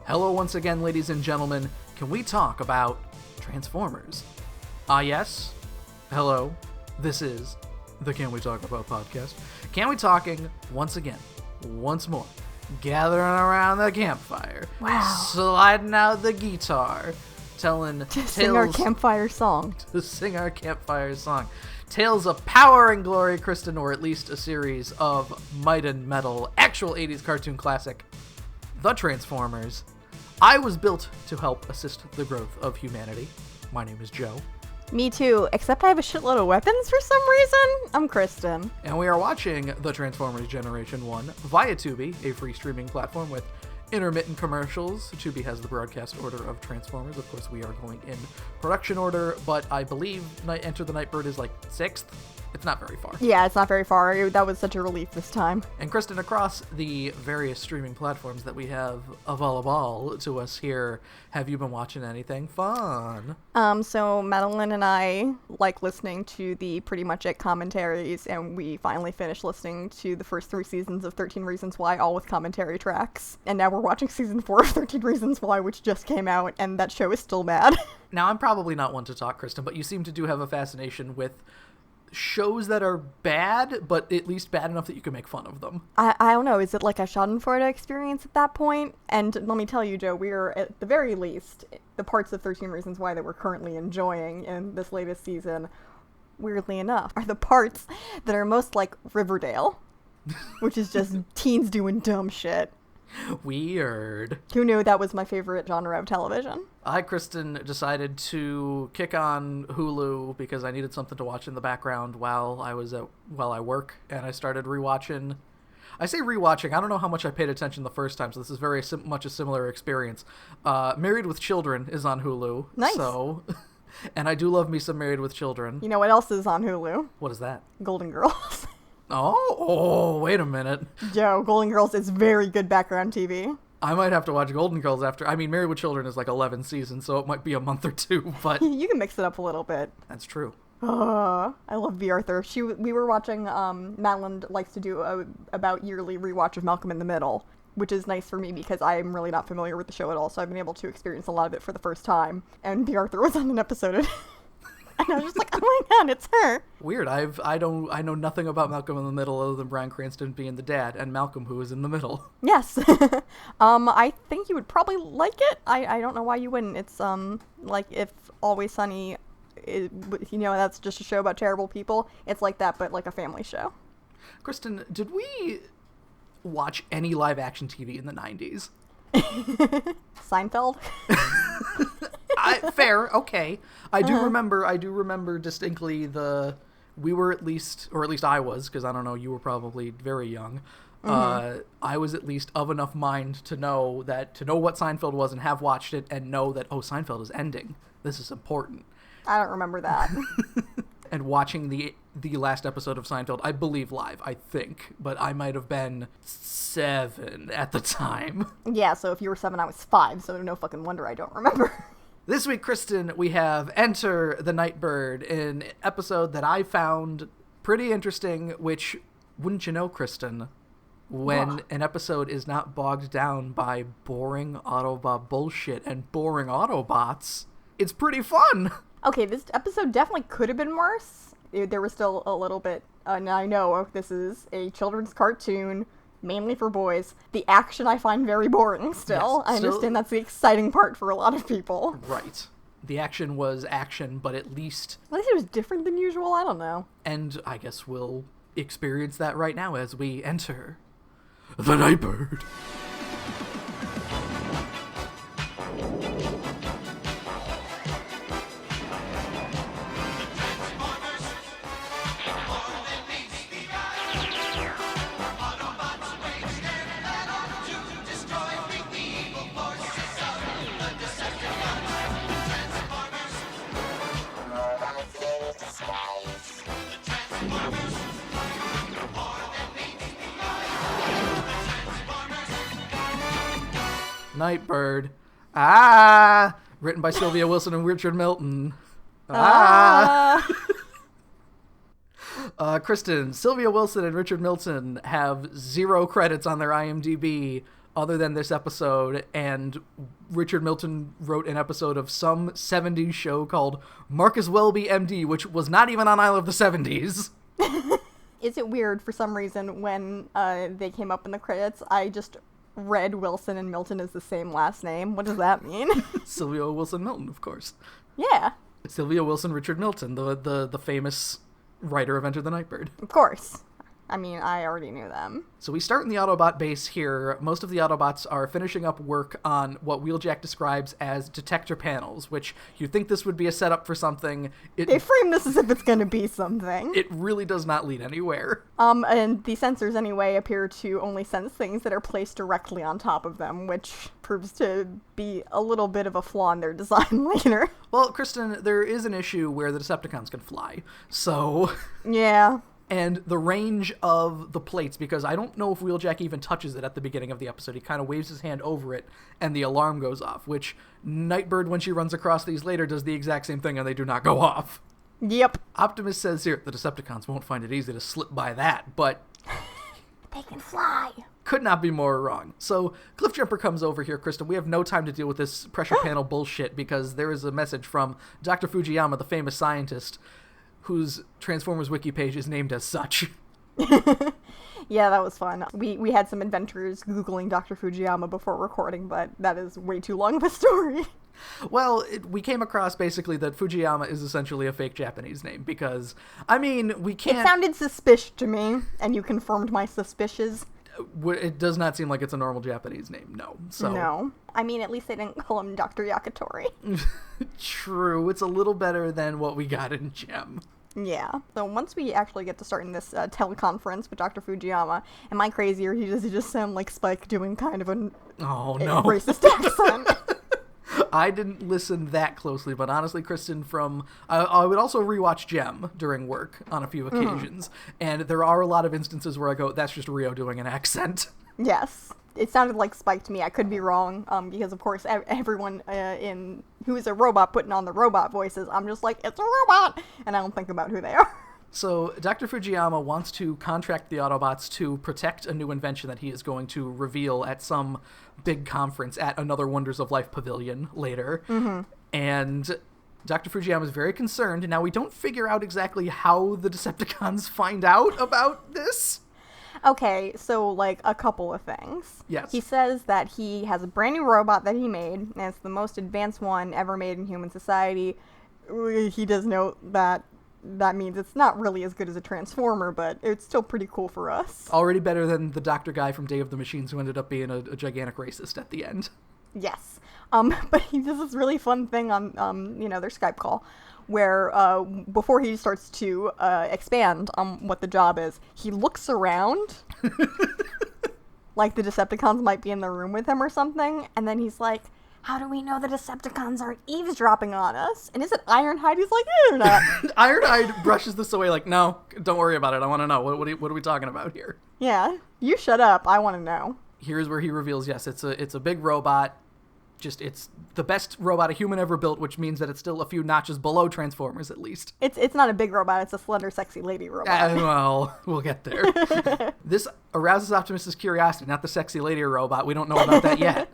Hello once again, ladies and gentlemen. Can we talk about Transformers? Ah, yes. Hello. This is the Can We Talk About podcast. Can We Talking once again, once more, gathering around the campfire, sliding out the guitar, telling to sing our campfire song. To sing our campfire song. Tales of power and glory, Kristen, or at least a series of might and metal, actual 80s cartoon classic, The Transformers. I was built to help assist the growth of humanity. My name is Joe. Me too, except I have a shitload of weapons for some reason. I'm Kristen. And we are watching The Transformers Generation 1 via Tubi, a free streaming platform with intermittent commercials. Tubi has the broadcast order of Transformers. Of course, we are going in production order, but I believe Enter the Nightbird is like 6th. It's not very far. Yeah, it's not very far. That was such a relief this time. And Kristen, across the various streaming platforms that we have available to us here, have you been watching anything fun? So Madeline and I like listening to the Pretty Much It commentaries, and we finally finished listening to the first 3 seasons of 13 Reasons Why, all with commentary tracks. And now we're watching season 4 of 13 Reasons Why, which just came out, and that show is still bad. Now, I'm probably not one to talk, Kristen, but you seem to do have a fascination with shows that are bad, but at least bad enough that you can make fun of them. I don't know, is it like a schadenfreude experience at that point? And let me tell you, Joe, we're at the very least, the parts of 13 Reasons Why that we're currently enjoying in this latest season, weirdly enough, are the parts that are most like Riverdale, which is just teens doing dumb shit. Weird. Who knew that was my favorite genre of television? I, Kristen, decided to kick on Hulu because I needed something to watch in the background while I work, and I started rewatching. I say rewatching, I don't know how much I paid attention the first time, so this is very much a similar experience. Married with Children is on Hulu. Nice. So, and I do love me some Married with Children. You know what else is on Hulu? What is that? Golden Girls. Oh, wait a minute. Joe, Golden Girls is very good background TV. I might have to watch Golden Girls after. I mean, Married with Children is like 11 seasons, so it might be a month or two, but you can mix it up a little bit. That's true. I love B. Arthur. We were watching, Madeline likes to do about yearly rewatch of Malcolm in the Middle, which is nice for me because I'm really not familiar with the show at all, so I've been able to experience a lot of it for the first time. And B. Arthur was on an episode and I was just like, oh my god, it's her. Weird. I know nothing about Malcolm in the Middle other than Bryan Cranston being the dad and Malcolm who is in the middle. Yes. I think you would probably like it. I don't know why you wouldn't. It's like if Always Sunny, that's just a show about terrible people. It's like that, but like a family show. Kristen, did we watch any live action TV in the 90s? Seinfeld? Fair, okay. I do remember distinctly we were at least I was, because I don't know, you were probably very young. Mm-hmm. I was at least of enough mind to know what Seinfeld was and have watched it and know that, Seinfeld is ending. This is important. I don't remember that. And watching the last episode of Seinfeld, I believe live, I think, but I might have been 7 at the time. Yeah, so if you were 7, I was 5, so no fucking wonder I don't remember. This week, Kristen, we have Enter the Nightbird, an episode that I found pretty interesting, which, wouldn't you know, Kristen, when an episode is not bogged down by boring Autobot bullshit and boring Autobots, it's pretty fun. Okay, this episode definitely could have been worse. There was still a little bit, and I know this is a children's cartoon, mainly for boys. The action I find very boring still. Yes, I understand that's the exciting part for a lot of people. Right. The action was action, but at least it was different than usual, I don't know. And I guess we'll experience that right now as we enter the Nightbird. Nightbird. Written by Sylvia Wilson and Richard Milton. Kristen, Sylvia Wilson and Richard Milton have 0 credits on their IMDb, other than this episode, and Richard Milton wrote an episode of some 70s show called Marcus Welby, MD, which was not even on Isle of the 70s. Is it weird for some reason when they came up in the credits, I just read Wilson and Milton as the same last name? What does that mean? Sylvia Wilson Milton, of course. Yeah. Sylvia Wilson Richard Milton, the famous writer of Enter the Nightbird. Of course. I mean, I already knew them. So we start in the Autobot base here. Most of the Autobots are finishing up work on what Wheeljack describes as detector panels, which you'd think this would be a setup for something. They frame this as if it's going to be something. It really does not lead anywhere. And the sensors, anyway, appear to only sense things that are placed directly on top of them, which proves to be a little bit of a flaw in their design later. Well, Kristen, there is an issue where the Decepticons can fly, so... Yeah. And the range of the plates, because I don't know if Wheeljack even touches it at the beginning of the episode. He kind of waves his hand over it, and the alarm goes off, which Nightbird, when she runs across these later, does the exact same thing, and they do not go off. Yep. Optimus says here, the Decepticons won't find it easy to slip by that, but... They can fly. Could not be more wrong. So Cliffjumper comes over here, Kristen. We have no time to deal with this pressure panel bullshit, because there is a message from Dr. Fujiyama, the famous scientist, whose Transformers wiki page is named as such. Yeah, that was fun. We had some adventures Googling Dr. Fujiyama before recording, but that is way too long of a story. Well, we came across basically that Fujiyama is essentially a fake Japanese name, because, I mean, we can't... It sounded suspicious to me, and you confirmed my suspicions. It does not seem like it's a normal Japanese name, no. So. No. I mean, at least they didn't call him Dr. Yakitori. True. It's a little better than what we got in Gem. Yeah. So once we actually get to start in this teleconference with Dr. Fujiyama, am I crazy, or does he just sound like Spike doing kind of a racist accent? I didn't listen that closely, but honestly, Kristen, I would also rewatch Gem during work on a few occasions, and there are a lot of instances where I go, that's just Rio doing an accent. Yes. It sounded like Spike to me. I could be wrong, because of course everyone who is a robot putting on the robot voices, I'm just like, it's a robot, and I don't think about who they are. So Dr. Fujiyama wants to contract the Autobots to protect a new invention that he is going to reveal at some big conference at another Wonders of Life pavilion later. Mm-hmm. And Dr. Fujiyama is very concerned. Now, we don't figure out exactly how the Decepticons find out about this. Okay, so, like, a couple of things. Yes. He says that he has a brand new robot that he made, and it's the most advanced one ever made in human society. He does note that means it's not really as good as a Transformer, but it's still pretty cool for us. Already better than the doctor guy from Day of the Machines who ended up being a gigantic racist at the end. Yes. But he does this really fun thing on, their Skype call, where before he starts to expand on what the job is, he looks around like the Decepticons might be in the room with him or something, and then he's like, how do we know the Decepticons aren't eavesdropping on us? And is it Ironhide? He's like, they're not. Ironhide brushes this away like, no, don't worry about it. I want to know. What are we talking about here? Yeah, you shut up. I want to know. Here's where he reveals, yes, it's a big robot. Just, it's the best robot a human ever built, which means that it's still a few notches below Transformers, at least. It's not a big robot. It's a slender, sexy lady robot. Well, we'll get there. This arouses Optimus' curiosity, not the sexy lady robot. We don't know about that yet.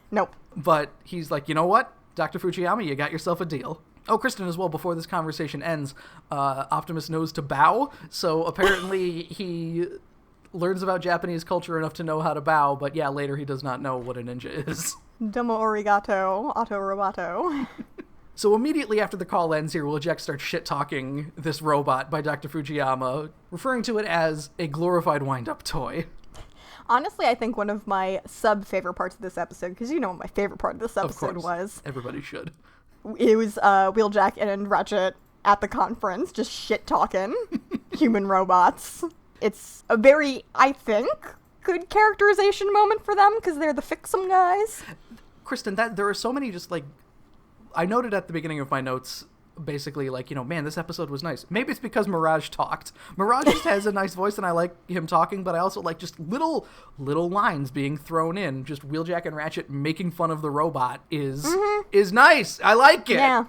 Nope. But he's like, you know what? Dr. Fujiyama, you got yourself a deal. Oh, Kristen, as well, before this conversation ends, Optimus knows to bow. So apparently he learns about Japanese culture enough to know how to bow. But yeah, later he does not know what a ninja is. Domo arigato, auto roboto. So immediately after the call ends here, Wheeljack starts shit-talking this robot by Dr. Fujiyama, referring to it as a glorified wind-up toy. Honestly, I think one of my sub-favorite parts of this episode, because you know what my favorite part of this episode was. Everybody should. It was Wheeljack and Ratchet at the conference, just shit-talking human robots. It's a very, I think, good characterization moment for them, because they're the fix-em guys. Kristen, there are so many just, like... I noted at the beginning of my notes, basically, like, man, this episode was nice. Maybe it's because Mirage talked. Mirage just has a nice voice, and I like him talking, but I also like just little lines being thrown in. Just Wheeljack and Ratchet making fun of the robot is nice. I like it. Yeah.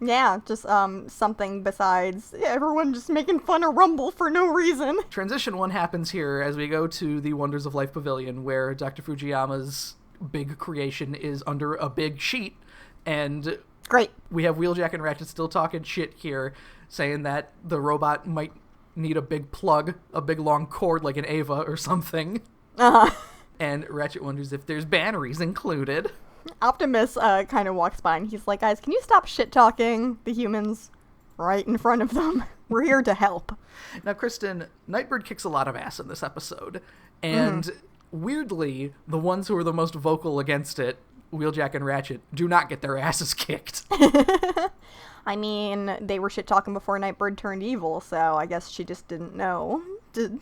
Yeah, just something besides everyone just making fun of Rumble for no reason. Transition 1 happens here as we go to the Wonders of Life Pavilion, where Dr. Fujiyama's big creation is under a big sheet, and great. We have Wheeljack and Ratchet still talking shit here, saying that the robot might need a big plug, a big long cord like an Ava or something. Uh-huh. And Ratchet wonders if there's batteries included. Optimus kind of walks by and he's like, guys, can you stop shit-talking the humans right in front of them? We're here to help. Now, Kristen, Nightbird kicks a lot of ass in this episode. And weirdly, the ones who are the most vocal against it, Wheeljack and Ratchet, do not get their asses kicked. I mean, they were shit-talking before Nightbird turned evil, so I guess she just didn't know to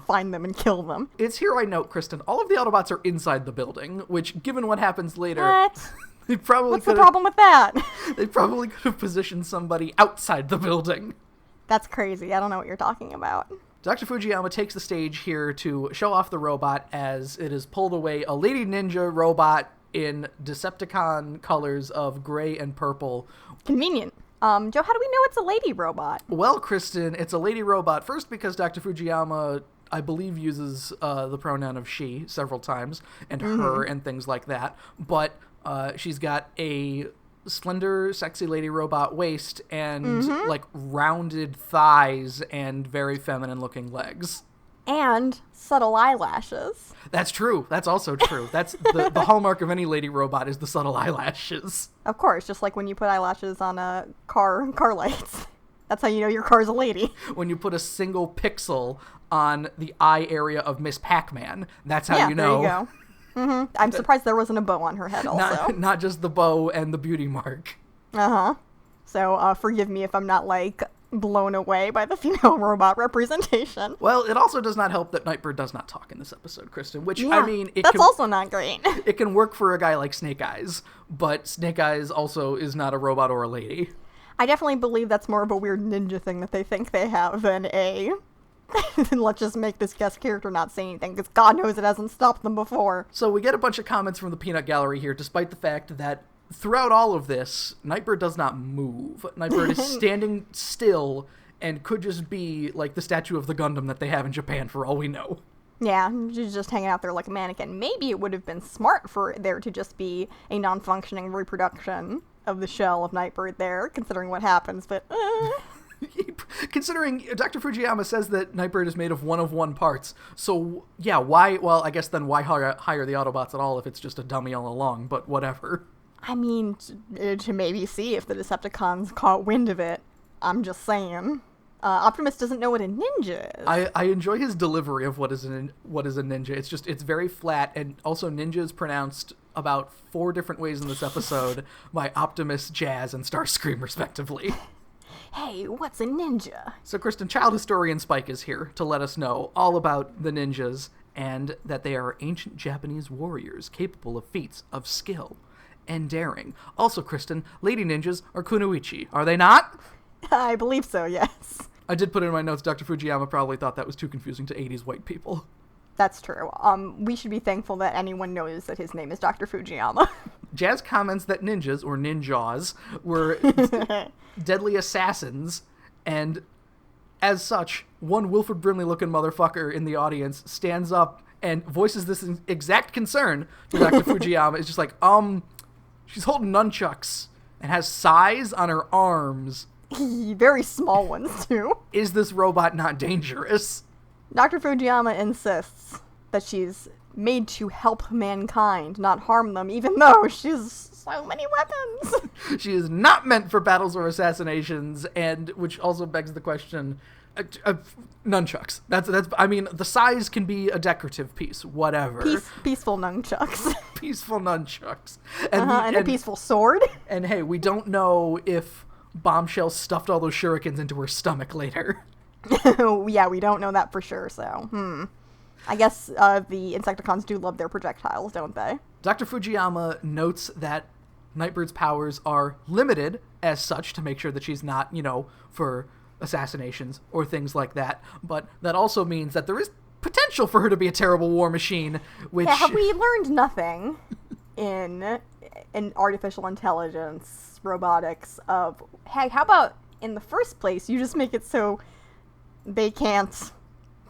find them and kill them. It's here I note, Kristen, all of the Autobots are inside the building, which, given what happens later... What? They probably What's the problem with that? They probably could have positioned somebody outside the building. That's crazy. I don't know what you're talking about. Dr. Fujiyama takes the stage here to show off the robot as it is pulled away a lady ninja robot in Decepticon colors of gray and purple. Convenient. Joe, how do we know it's a lady robot? Well, Kristen, it's a lady robot. First, because Dr. Fujiyama, I believe, uses the pronoun of she several times, and her and things like that. But she's got a slender, sexy lady robot waist and, like, rounded thighs and very feminine-looking legs. And subtle eyelashes. That's true. That's also true. That's the hallmark of any lady robot is the subtle eyelashes. Of course, just like when you put eyelashes on a car lights. That's how you know your car's a lady. When you put a single pixel on the eye area of Miss Pac-Man, that's how you know. There you go. I'm surprised there wasn't a bow on her head also. Not just the bow and the beauty mark. Uh-huh. So forgive me if I'm not, like, blown away by the female robot representation. Well, it also does not help that Nightbird does not talk in this episode, Kristen, which, I mean... That's also not great. It can work for a guy like Snake Eyes, but Snake Eyes also is not a robot or a lady. I definitely believe that's more of a weird ninja thing that they think they have than a... let's just make this guest character not say anything, because God knows it hasn't stopped them before. So we get a bunch of comments from the peanut gallery here, despite the fact that throughout all of this, Nightbird does not move. Nightbird is standing still and could just be like the statue of the Gundam that they have in Japan for all we know. Yeah, she's just hanging out there like a mannequin. Maybe it would have been smart for there to just be a non-functioning reproduction of the shell of Nightbird there, considering what happens, but... Considering Dr. Fujiyama says that Nightbird is made of one parts, so yeah, why, well, I guess then why hire the Autobots at all if it's just a dummy all along, but whatever. I mean, to maybe see if the Decepticons caught wind of it. I'm just saying. Optimus doesn't know what a ninja is. I enjoy his delivery of what is a ninja. It's very flat, and also ninja is pronounced about 4 different ways in this episode by Optimus, Jazz, and Starscream, respectively. Hey, what's a ninja? So, Kristen, child historian Spike is here to let us know all about the ninjas, and that they are ancient Japanese warriors capable of feats of skill and daring. Also, Kristen, lady ninjas are kunoichi, are they not? I believe so, yes. I did put in my notes, Dr. Fujiyama probably thought that was too confusing to 80s white people. That's true. We should be thankful that anyone knows that his name is Dr. Fujiyama. Jazz comments that ninjas, or ninjas, were deadly assassins, and as such, one Wilford Brimley-looking motherfucker in the audience stands up and voices this exact concern to Dr. Fujiyama. It's just like, she's holding nunchucks and has sais on her arms. Very small ones, too. Is this robot not dangerous? Dr. Fujiyama insists that she's made to help mankind, not harm them, even though she's so many weapons. She is not meant for battles or assassinations, and which also begs the question, nunchucks. That's. I mean, the size can be a decorative piece, whatever. Peaceful nunchucks. Peaceful nunchucks. And a peaceful sword. And hey, we don't know if Bombshell stuffed all those shurikens into her stomach later. Yeah, we don't know that for sure, so, I guess the Insecticons do love their projectiles, don't they? Dr. Fujiyama notes that Nightbird's powers are limited as such to make sure that she's not, for assassinations or things like that. But that also means that there is potential for her to be a terrible war machine, which... Yeah, have we learned nothing in an artificial intelligence, robotics of, hey, how about in the first place you just make it so they can't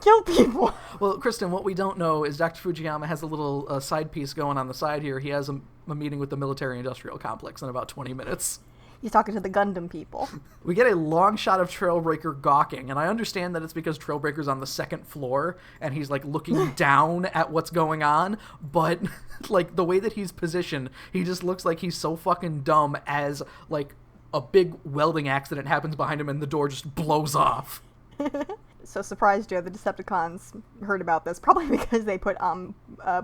kill people? Well, Kristen, what we don't know is Dr. Fujiyama has a little side piece going on the side here. He has a meeting with the military-industrial complex in about 20 minutes. He's talking to the Gundam people. We get a long shot of Trailbreaker gawking, and I understand that it's because Trailbreaker's on the second floor, and he's, like, looking down at what's going on, but, like, the way that he's positioned, he just looks like he's so fucking dumb as, like, a big welding accident happens behind him and the door just blows off. So surprised, Joe, the Decepticons heard about this, probably because they put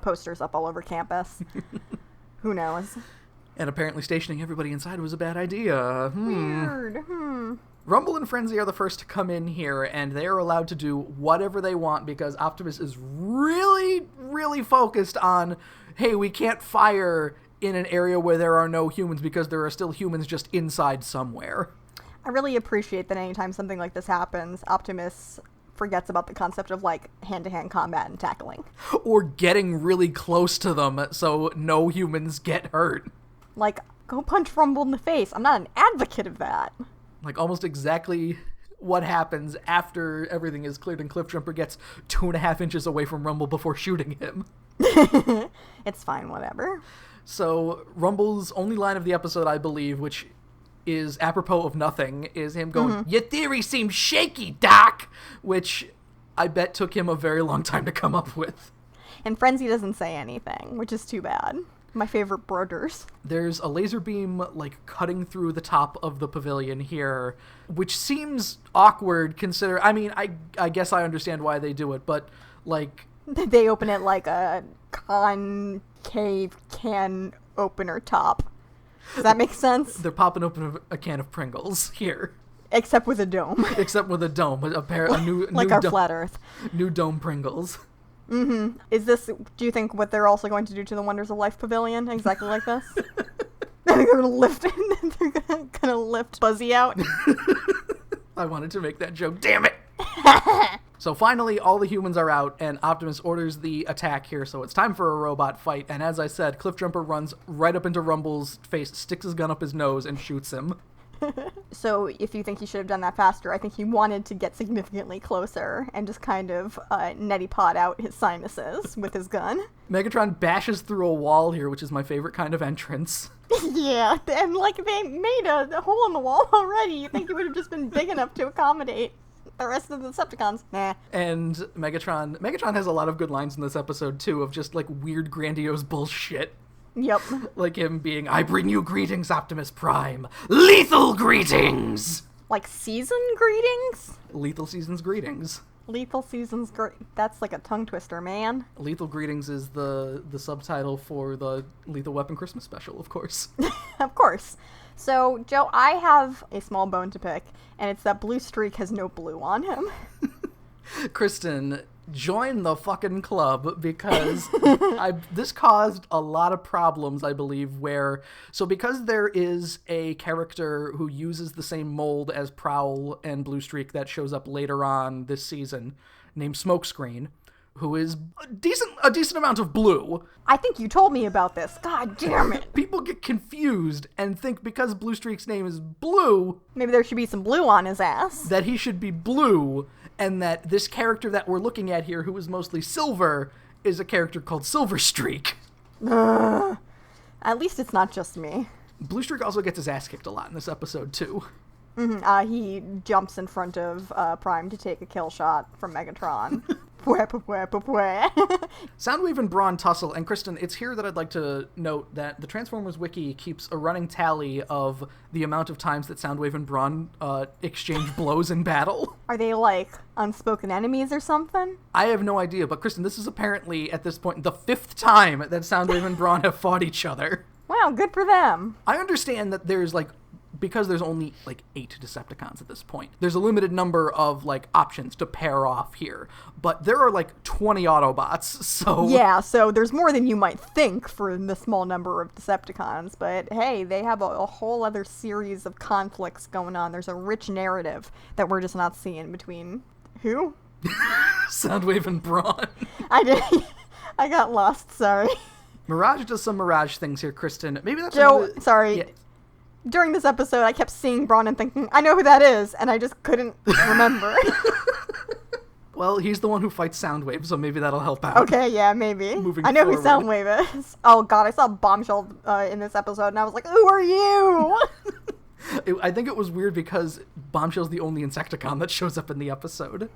posters up all over campus. Who knows? And apparently stationing everybody inside was a bad idea. Weird. Rumble and Frenzy are the first to come in here, and they are allowed to do whatever they want because Optimus is really, really focused on, hey, we can't fire in an area where there are no humans because there are still humans just inside somewhere. I really appreciate that anytime something like this happens, Optimus forgets about the concept of, like, hand-to-hand combat and tackling. Or getting really close to them so no humans get hurt. Like, go punch Rumble in the face. I'm not an advocate of that. Like, almost exactly what happens after everything is cleared and Cliffjumper gets 2.5 inches away from Rumble before shooting him. It's fine, whatever. So, Rumble's only line of the episode, I believe, which is apropos of nothing, is him going, "Your theory seems shaky, Doc!" Which I bet took him a very long time to come up with. And Frenzy doesn't say anything, which is too bad. My favorite brothers. There's a laser beam, like, cutting through the top of the pavilion here, which seems awkward, I mean, I guess I understand why they do it, but, like... They open it like a concave can opener top. Does that make sense? They're popping open a can of Pringles here. Except with a dome. Except with a dome. A new like new our flat Earth. New dome Pringles. Mm-hmm. Is this, do you think, what they're also going to do to the Wonders of Life Pavilion? Exactly like this? They're gonna lift Buzzy out. I wanted to make that joke, damn it! So finally, all the humans are out, and Optimus orders the attack here, so it's time for a robot fight, and as I said, Cliffjumper runs right up into Rumble's face, sticks his gun up his nose, and shoots him. So if you think he should have done that faster, I think he wanted to get significantly closer and just kind of neti pot out his sinuses with his gun. Megatron bashes through a wall here, which is my favorite kind of entrance. Yeah, and like they made a hole in the wall already. You think it would have just been big enough to accommodate the rest of the Decepticons? Nah. And Megatron has a lot of good lines in this episode too, of just like weird grandiose bullshit. Yep. Like him being, "I bring you greetings, Optimus Prime. Lethal greetings!" Like season greetings? Lethal Season's greetings. Lethal Season's that's like a tongue twister, man. Lethal greetings is the subtitle for the Lethal Weapon Christmas special, of course. Of course. So, Joe, I have a small bone to pick, and it's that Blue Streak has no blue on him. Kristen, join the fucking club, because this caused a lot of problems, I believe, because there is a character who uses the same mold as Prowl and Blue Streak that shows up later on this season, named Smokescreen, who is a decent amount of blue. I think you told me about this. God damn it. People get confused and think because Blue Streak's name is Blue... Maybe there should be some blue on his ass. That he should be blue, and that this character that we're looking at here, who is mostly silver, is a character called Silver Streak. At least it's not just me. Blue Streak also gets his ass kicked a lot in this episode, too. Mm-hmm. He jumps in front of Prime to take a kill shot from Megatron. Soundwave and Brawn tussle, and Kristen, it's here that I'd like to note that the Transformers Wiki keeps a running tally of the amount of times that Soundwave and Brawn exchange blows in battle. Are they, like, unspoken enemies or something? I have no idea, but Kristen, this is apparently, at this point, the 5th time that Soundwave and Brawn have fought each other. Wow, good for them. I understand that there's, like, because there's only, like, 8 Decepticons at this point, there's a limited number of, like, options to pair off here. But there are, like, 20 Autobots, so... Yeah, so there's more than you might think for the small number of Decepticons. But, hey, they have a whole other series of conflicts going on. There's a rich narrative that we're just not seeing between... Who? Soundwave and Brawn. I got lost, sorry. Mirage does some Mirage things here, Kristen. Maybe that's Joe, sorry. Yeah. During this episode, I kept seeing Braun and thinking, I know who that is, and I just couldn't remember. Well, he's the one who fights Soundwave, so maybe that'll help out. Okay, yeah, maybe. Moving I know forward. who Soundwave is. Oh god, I saw Bombshell in this episode, and I was like, who are you? I think it was weird because Bombshell's the only Insecticon that shows up in the episode.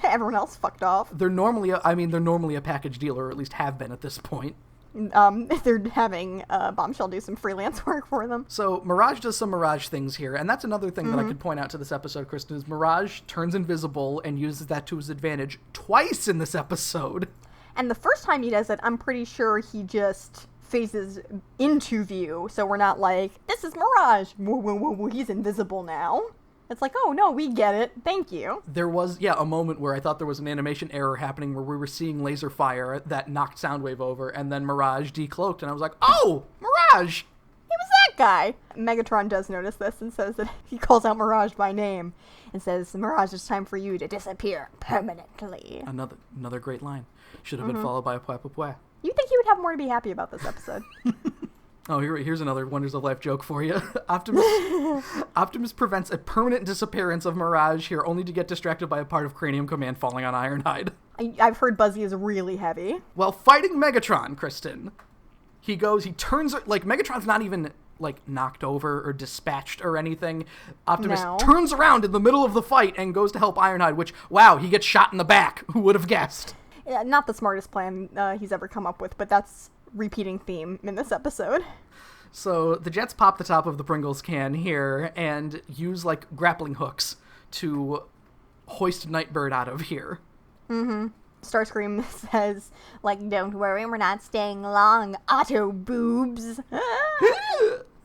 Everyone else fucked off. They're normally a package dealer, or at least have been at this point. They're having Bombshell do some freelance work for them. So Mirage does some Mirage things here, and that's another thing that I could point out to this episode, Kristen, is Mirage turns invisible and uses that to his advantage twice in this episode. And the first time he does it, I'm pretty sure he just phases into view, so we're not like, this is Mirage, he's invisible now. It's like, oh no, we get it, thank you. There was, a moment where I thought there was an animation error happening where we were seeing laser fire that knocked Soundwave over, and then Mirage decloaked, and I was like, oh, Mirage! He was that guy! Megatron does notice this and says that he calls out Mirage by name and says, Mirage, it's time for you to disappear permanently. Another great line. Should have been followed by a poi. You think he would have more to be happy about this episode? Oh, here's another Wonders of Life joke for you. Optimus prevents a permanent disappearance of Mirage here, only to get distracted by a part of Cranium Command falling on Ironhide. I've heard Buzzy is really heavy. While fighting Megatron, Kristen, he turns, like, Megatron's not even, like, knocked over or dispatched or anything. Optimus turns around in the middle of the fight and goes to help Ironhide, which, wow, he gets shot in the back. Who would have guessed? Yeah, not the smartest plan he's ever come up with, but that's repeating theme in this episode. So the Jets pop the top of the Pringles can here and use like grappling hooks to hoist Nightbird out of here. Starscream says, like, don't worry, we're not staying long, Otto boobs.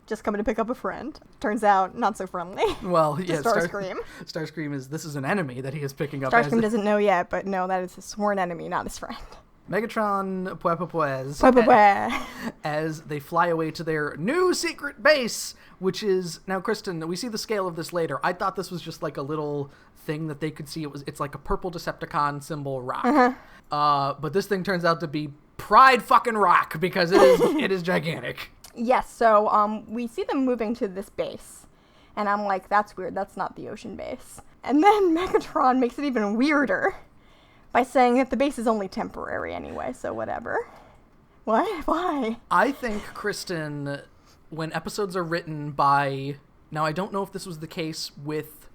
Just coming to pick up a friend. Turns out, not so friendly. Well, yeah, Starscream. Starscream this is an enemy that he is picking up. Starscream doesn't know yet, but no, that is his sworn enemy, not his friend. Megatron as they fly away to their new secret base, which is, now Kristen, we see the scale of this later. I thought this was just like a little thing that they could see. It's like a purple Decepticon symbol rock. But this thing turns out to be Pride fucking Rock because it is gigantic. Yes, so we see them moving to this base, and I'm like, that's weird, that's not the ocean base. And then Megatron makes it even weirder by saying that the base is only temporary anyway, so whatever. What? Why? I think, Kristen, when episodes are written by... Now, I don't know if this was the case with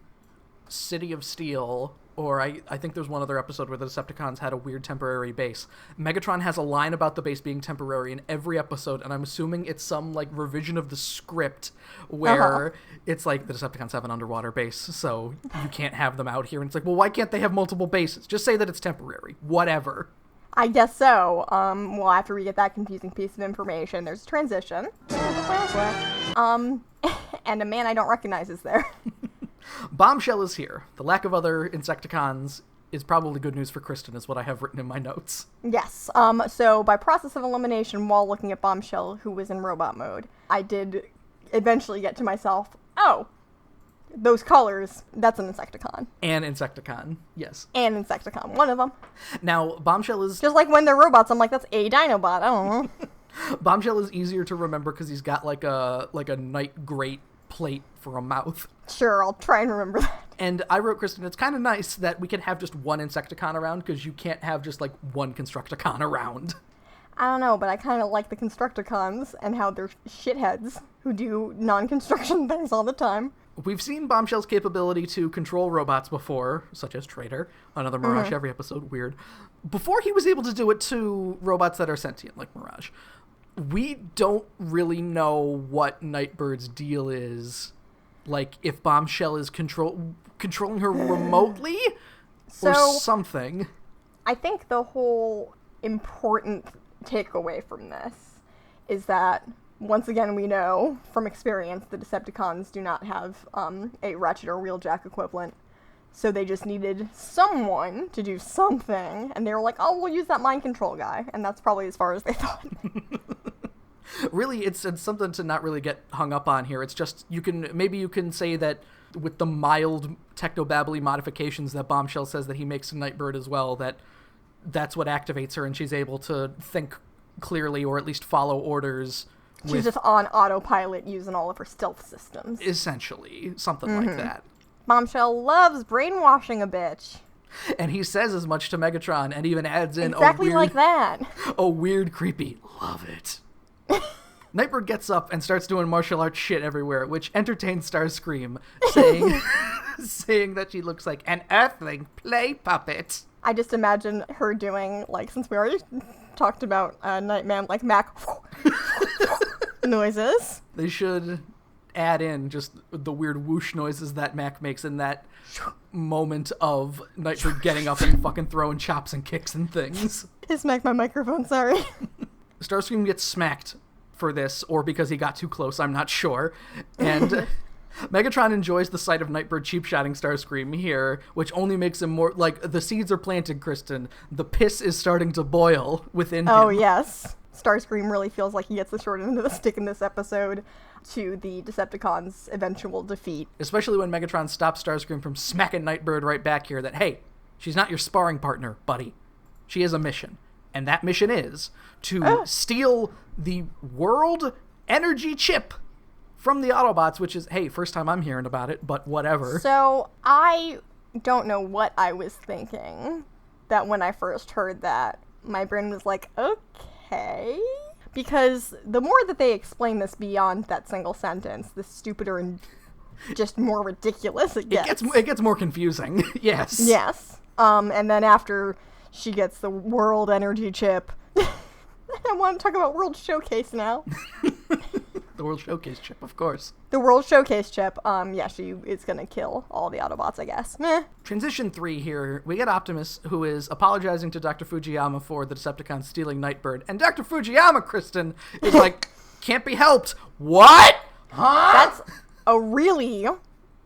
City of Steel, or I think there's one other episode where the Decepticons had a weird temporary base. Megatron has a line about the base being temporary in every episode, and I'm assuming it's some, like, revision of the script where it's like the Decepticons have an underwater base, so you can't have them out here. And it's like, well, why can't they have multiple bases? Just say that it's temporary. Whatever. I guess so. Well, after we get that confusing piece of information, there's a transition. And a man I don't recognize is there. Bombshell is here. The lack of other Insecticons is probably good news for Kristen, is what I have written in my notes. Yes. So by process of elimination, while looking at Bombshell, who was in robot mode, I did eventually get to myself, oh, those colors, that's an Insecticon. An Insecticon, yes. An Insecticon, one of them. Now, Bombshell is... Just like when they're robots, I'm like, that's a Dinobot, I don't know. Bombshell is easier to remember because he's got like a night grate plate for a mouth. Sure, I'll try and remember that. And I wrote, Kristen, it's kind of nice that we can have just one Insecticon around because you can't have just like one Constructicon around. I don't know, but I kind of like the Constructicons and how they're shitheads who do non-construction things all the time. We've seen Bombshell's capability to control robots before, such as Traitor, another Mirage every episode, weird. Before he was able to do it to robots that are sentient, like Mirage. We don't really know what Nightbird's deal is. Like, if Bombshell is controlling her remotely or something. I think the whole important takeaway from this is that, once again, we know from experience the Decepticons do not have a Ratchet or Wheeljack equivalent. So they just needed someone to do something. And they were like, oh, we'll use that mind control guy. And that's probably as far as they thought. Really, it's something to not really get hung up on here. It's just, maybe you can say that with the mild technobabbly modifications that Bombshell says that he makes in Nightbird as well, that's what activates her and she's able to think clearly, or at least follow orders. She's just on autopilot using all of her stealth systems. Essentially, something like that. Bombshell loves brainwashing a bitch. And he says as much to Megatron and even adds in exactly like that. A weird, creepy, love it. Nightbird gets up and starts doing martial arts shit everywhere, which entertains Starscream, saying that she looks like an Earthling play puppet. I just imagine her doing, like, since we already talked about Nightman, like Mac noises. They should add in just the weird whoosh noises that Mac makes in that moment of Nightbird getting up and fucking throwing chops and kicks and things. I smacked my microphone, sorry. Starscream gets smacked for this, or because he got too close, I'm not sure. And Megatron enjoys the sight of Nightbird cheap-shotting Starscream here, which only makes him more, like, the seeds are planted, Kristen. The piss is starting to boil within him. Oh, yes. Starscream really feels like he gets the short end of the stick in this episode to the Decepticons' eventual defeat. Especially when Megatron stops Starscream from smacking Nightbird right back here that, hey, she's not your sparring partner, buddy. She has a mission. And that mission is to steal the world energy chip from the Autobots, which is, hey, first time I'm hearing about it, but whatever. So I don't know what I was thinking that when I first heard that, my brain was like, okay. Because the more that they explain this beyond that single sentence, the stupider and just more ridiculous it gets. It gets more confusing. Yes. Yes. And then after she gets the world energy chip, I want to talk about World Showcase now. The World Showcase chip, of course. The World Showcase chip, yeah, she is gonna kill all the Autobots, I guess. Meh. Transition 3 here, we get Optimus, who is apologizing to Dr. Fujiyama for the Decepticons stealing Nightbird, and Dr. Fujiyama, Kristen, is like, can't be helped. What? Huh? That's a really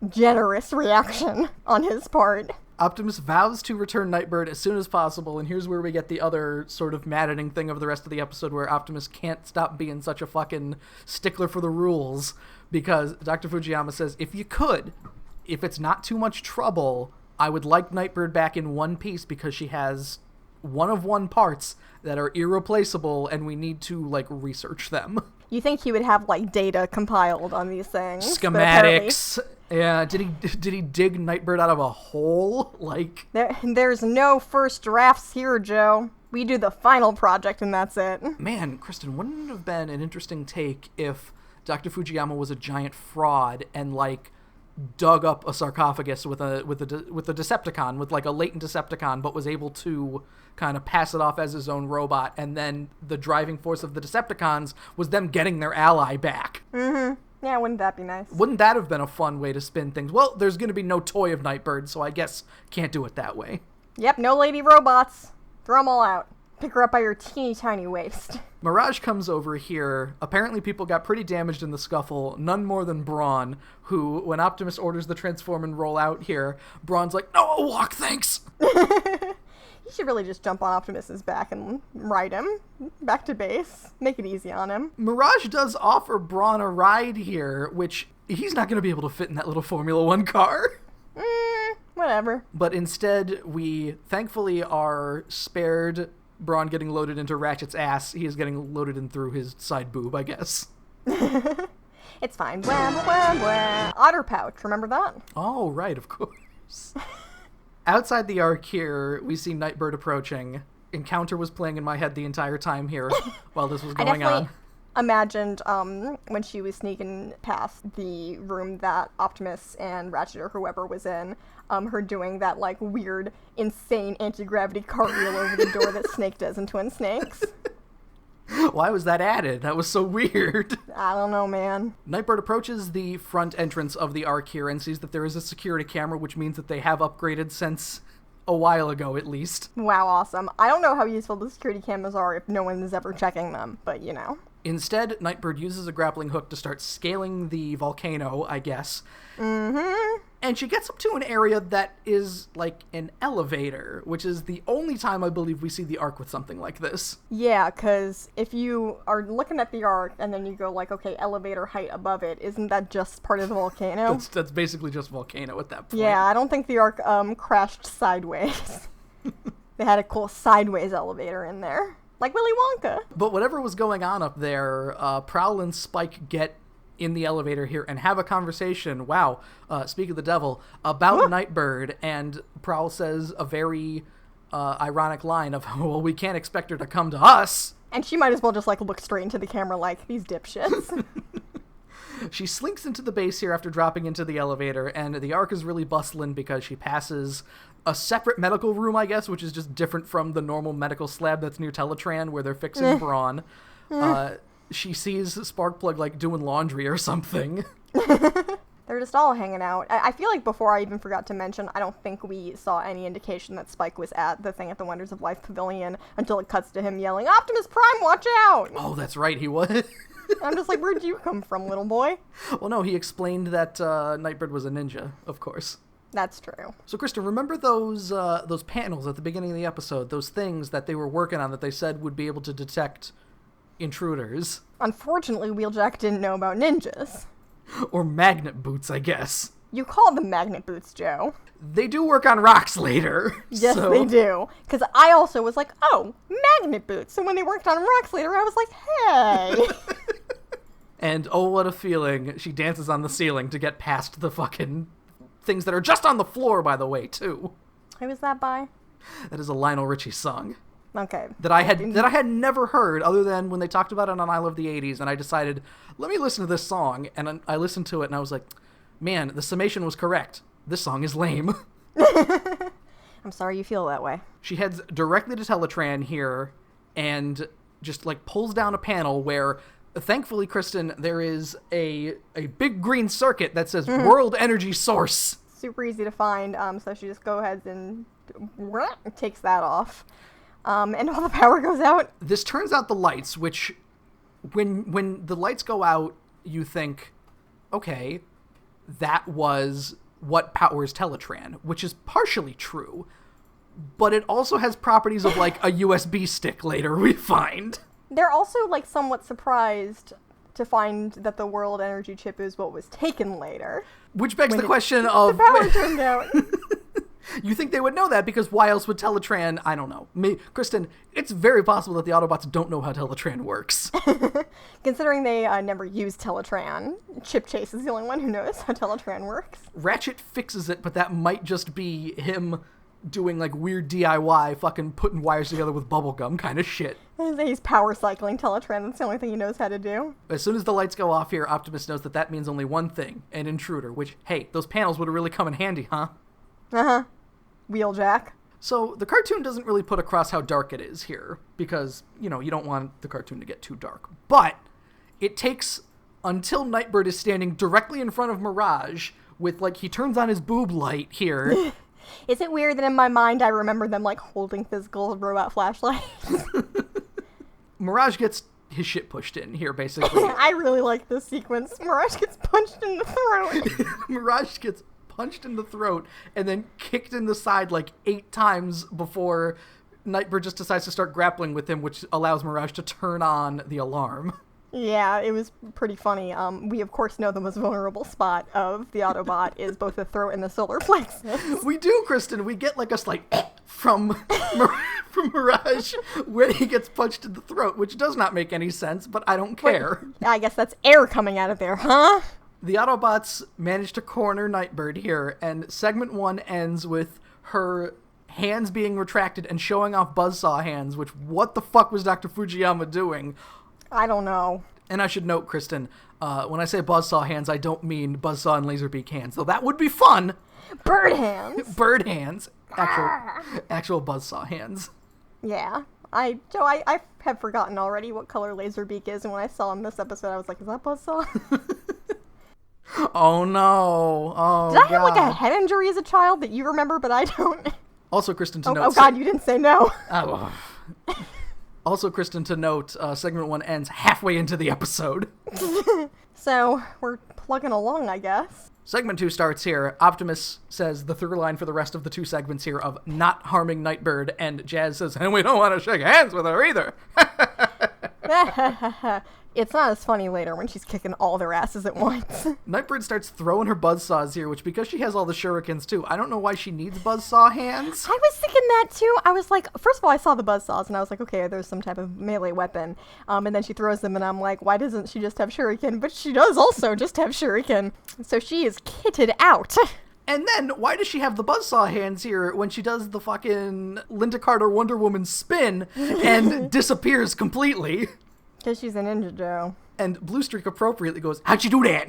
generous reaction on his part. Optimus vows to return Nightbird as soon as possible, and here's where we get the other sort of maddening thing of the rest of the episode where Optimus can't stop being such a fucking stickler for the rules, because Dr. Fujiyama says, if it's not too much trouble, I would like Nightbird back in one piece because she has one-of-one parts that are irreplaceable, and we need to, like, research them. You think he would have, like, data compiled on these things? Schematics. Yeah, did he dig Nightbird out of a hole? Like, there's no first drafts here, Joe. We do the final project and that's it. Man, Kristen, wouldn't it have been an interesting take if Dr. Fujiyama was a giant fraud and, like, dug up a sarcophagus with a Decepticon, with, like, a latent Decepticon, but was able to kind of pass it off as his own robot, and then the driving force of the Decepticons was them getting their ally back. Mm-hmm. Yeah, wouldn't that be nice? Wouldn't that have been a fun way to spin things? Well, there's going to be no toy of Nightbird, so I guess can't do it that way. Yep, no lady robots. Throw them all out. Pick her up by your teeny tiny waist. Mirage comes over here. Apparently people got pretty damaged in the scuffle, none more than Brawn, who, when Optimus orders the transform and roll out here, Brawn's like, no, I'll walk, thanks! You should really just jump on Optimus's back and ride him back to base. Make it easy on him. Mirage does offer Brawn a ride here, which he's not going to be able to fit in that little Formula One car. Whatever. But instead, we thankfully are spared Brawn getting loaded into Ratchet's ass. He is getting loaded in through his side boob, I guess. It's fine. Wham, wham, wham. Otter pouch, remember that? Oh, right, of course. Outside the Ark here, we see Nightbird approaching. Encounter was playing in my head the entire time here while this was going on. Imagined when she was sneaking past the room that Optimus and Ratchet or whoever was in, her doing that, like, weird, insane anti-gravity cartwheel over the door that Snake does in Twin Snakes. Why was that added? That was so weird. I don't know, man. Nightbird approaches the front entrance of the Ark here and sees that there is a security camera, which means that they have upgraded since a while ago, at least. Wow, awesome. I don't know how useful the security cameras are if no one is ever checking them, but you know. Instead, Nightbird uses a grappling hook to start scaling the volcano, I guess. Mm-hmm. And she gets up to an area that is like an elevator, which is the only time I believe we see the Ark with something like this. Yeah, because if you are looking at the Ark and then you go like, okay, elevator height above it, isn't that just part of the volcano? That's basically just volcano at that point. Yeah, I don't think the Ark crashed sideways. They had a cool sideways elevator in there. Like Willy Wonka. But whatever was going on up there, Prowl and Spike get in the elevator here and have a conversation, speak of the devil, about Nightbird, and Prowl says a very ironic line of, well, we can't expect her to come to us. And she might as well just, like, look straight into the camera like, these dipshits. She slinks into the base here after dropping into the elevator, and the Ark is really bustling because she passes a separate medical room, I guess, which is just different from the normal medical slab that's near Teletraan, where they're fixing Brawn. She sees Sparkplug, like, doing laundry or something. They're just all hanging out. I feel like before I even forgot to mention, I don't think we saw any indication that Spike was at the thing at the Wonders of Life Pavilion until it cuts to him yelling, Optimus Prime, watch out! Oh, that's right, he was. I'm just like, where'd you come from, little boy? Well, no, he explained that Nightbird was a ninja, of course. That's true. So, Kristen, remember those panels at the beginning of the episode, those things that they were working on that they said would be able to detect intruders? Unfortunately, Wheeljack didn't know about ninjas. Or magnet boots, I guess. You call them magnet boots, Joe. They do work on rocks later. Yes, they do. Because I also was like, oh, magnet boots. So when they worked on rocks later, I was like, hey. And oh, what a feeling. She dances on the ceiling to get past the fucking things that are just on the floor, by the way, too. Who was that by? That is a Lionel Richie song. Okay. That I had never heard other than when they talked about it on I Love the 80s, and I decided, let me listen to this song, and I listened to it, and I was like, man, the summation was correct. This song is lame. I'm sorry you feel that way. She heads directly to Teletraan here, and just, like, pulls down a panel where, thankfully, Kristen, there is a big green circuit that says World Energy Source. Super easy to find, so she just go ahead and takes that off. And all the power goes out. This turns out the lights, which, when the lights go out, you think, okay, that was what powers Teletraan, which is partially true, but it also has properties of, like, a USB stick later, we find. They're also, like, somewhat surprised to find that the world energy chip is what was taken later. Which begs the question of... The power turned out. You think they would know that, because why else would Teletraan... I don't know. Kristen, it's very possible that the Autobots don't know how Teletraan works. Considering they never used Teletraan, Chip Chase is the only one who knows how Teletraan works. Ratchet fixes it, but that might just be him doing, like, weird DIY, fucking putting wires together with bubblegum kind of shit. He's power cycling Teletraan. That's the only thing he knows how to do. As soon as the lights go off here, Optimus knows that means only one thing, an intruder, which, hey, those panels would have really come in handy, huh? Uh-huh. Wheeljack. So the cartoon doesn't really put across how dark it is here, because, you know, you don't want the cartoon to get too dark. But it takes until Nightbird is standing directly in front of Mirage with, like, he turns on his boob light here. Is it weird that in my mind I remember them, like, holding physical robot flashlights? Mirage gets his shit pushed in here, basically. I really like this sequence. Mirage gets punched in the throat. Mirage gets punched in the throat and then kicked in the side like 8 times before Nightbird just decides to start grappling with him, which allows Mirage to turn on the alarm. Yeah, it was pretty funny. We, of course, know the most vulnerable spot of the Autobot is both the throat and the solar plexus. We do, Kristen. We get like a slight from Mirage where he gets punched in the throat, which does not make any sense, but I don't care. Wait, I guess that's air coming out of there, huh? The Autobots manage to corner Nightbird here, and segment 1 ends with her hands being retracted and showing off buzzsaw hands, which, what the fuck was Dr. Fujiyama doing? I don't know. And I should note, Kristen, when I say buzzsaw hands, I don't mean buzzsaw and laserbeak hands, though that would be fun. Bird hands. Bird hands. Actual buzzsaw hands. Yeah. Joe, I have forgotten already what color Laserbeak is, and when I saw him this episode, I was like, is that buzzsaw? Oh, no. Oh, Did I have, like, a head injury as a child that you remember, but I don't? Also, Kristen, to note... Oh, God, you didn't say no. Also, Kristen, to note, segment 1 ends halfway into the episode. So, we're plugging along, I guess. Segment 2 starts here. Optimus says the through line for the rest of the 2 segments here of not harming Nightbird, and Jazz says, and we don't want to shake hands with her either. It's not as funny later when she's kicking all their asses at once. Nightbird starts throwing her buzzsaws here, which because she has all the shurikens too, I don't know why she needs buzzsaw hands. I was thinking that too. I was like, first of all, I saw the buzzsaws and I was like, okay, there's some type of melee weapon. And then she throws them and I'm like, why doesn't she just have shuriken? But she does also just have shuriken. So she is kitted out. And then, why does she have the buzzsaw hands here when she does the fucking Linda Carter Wonder Woman spin and disappears completely? Because she's a ninja, Joe. And Blue Streak appropriately goes, how'd you do that?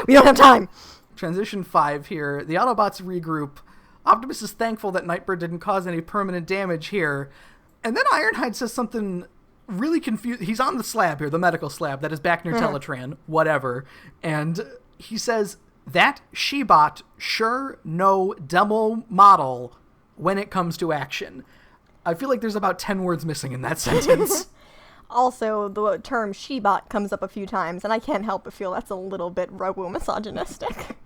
We don't have time! Transition 5 here. The Autobots regroup. Optimus is thankful that Nightbird didn't cause any permanent damage here. And then Ironhide says something really confused. He's on the slab here, the medical slab that is back near Teletraan, whatever. And he says, that She-Bot sure no demo model when it comes to action. I feel like there's about 10 words missing in that sentence. Also, the term She-Bot comes up a few times, and I can't help but feel that's a little bit robo-misogynistic.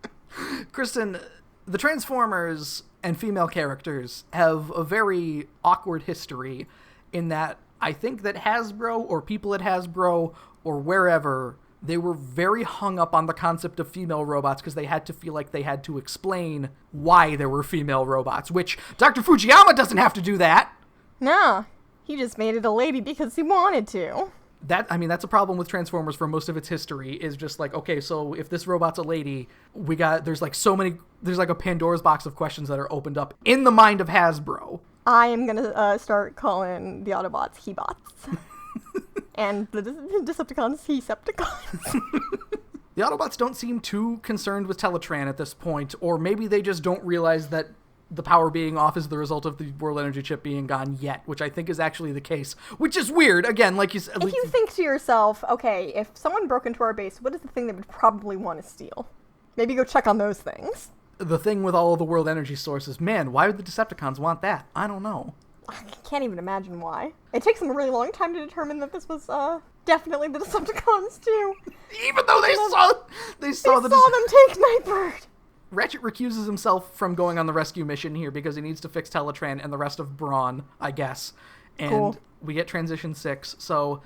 Kristen, the Transformers and female characters have a very awkward history in that I think that Hasbro or people at Hasbro or wherever, they were very hung up on the concept of female robots because they had to feel like they had to explain why there were female robots, which Dr. Fujiyama doesn't have to do that. No. He just made it a lady because he wanted to. That's a problem with Transformers for most of its history, is just like, okay, so if this robot's a lady, there's like a Pandora's box of questions that are opened up in the mind of Hasbro. I am gonna start calling the Autobots He-Bots. And the Decepticons He-Septicons. The Autobots don't seem too concerned with Teletraan at this point, or maybe they just don't realize that the power being off is the result of the World Energy Chip being gone yet, which I think is actually the case, which is weird. Again, like you said... If you think to yourself, okay, if someone broke into our base, what is the thing they would probably want to steal? Maybe go check on those things. The thing with all of the world energy sources, man, why would the Decepticons want that? I don't know. I can't even imagine why. It takes them a really long time to determine that this was, definitely the Decepticons, too. Even though they saw them take Nightbird! Ratchet recuses himself from going on the rescue mission here because he needs to fix Teletraan and the rest of Brawn, I guess. And we get Transition 6. So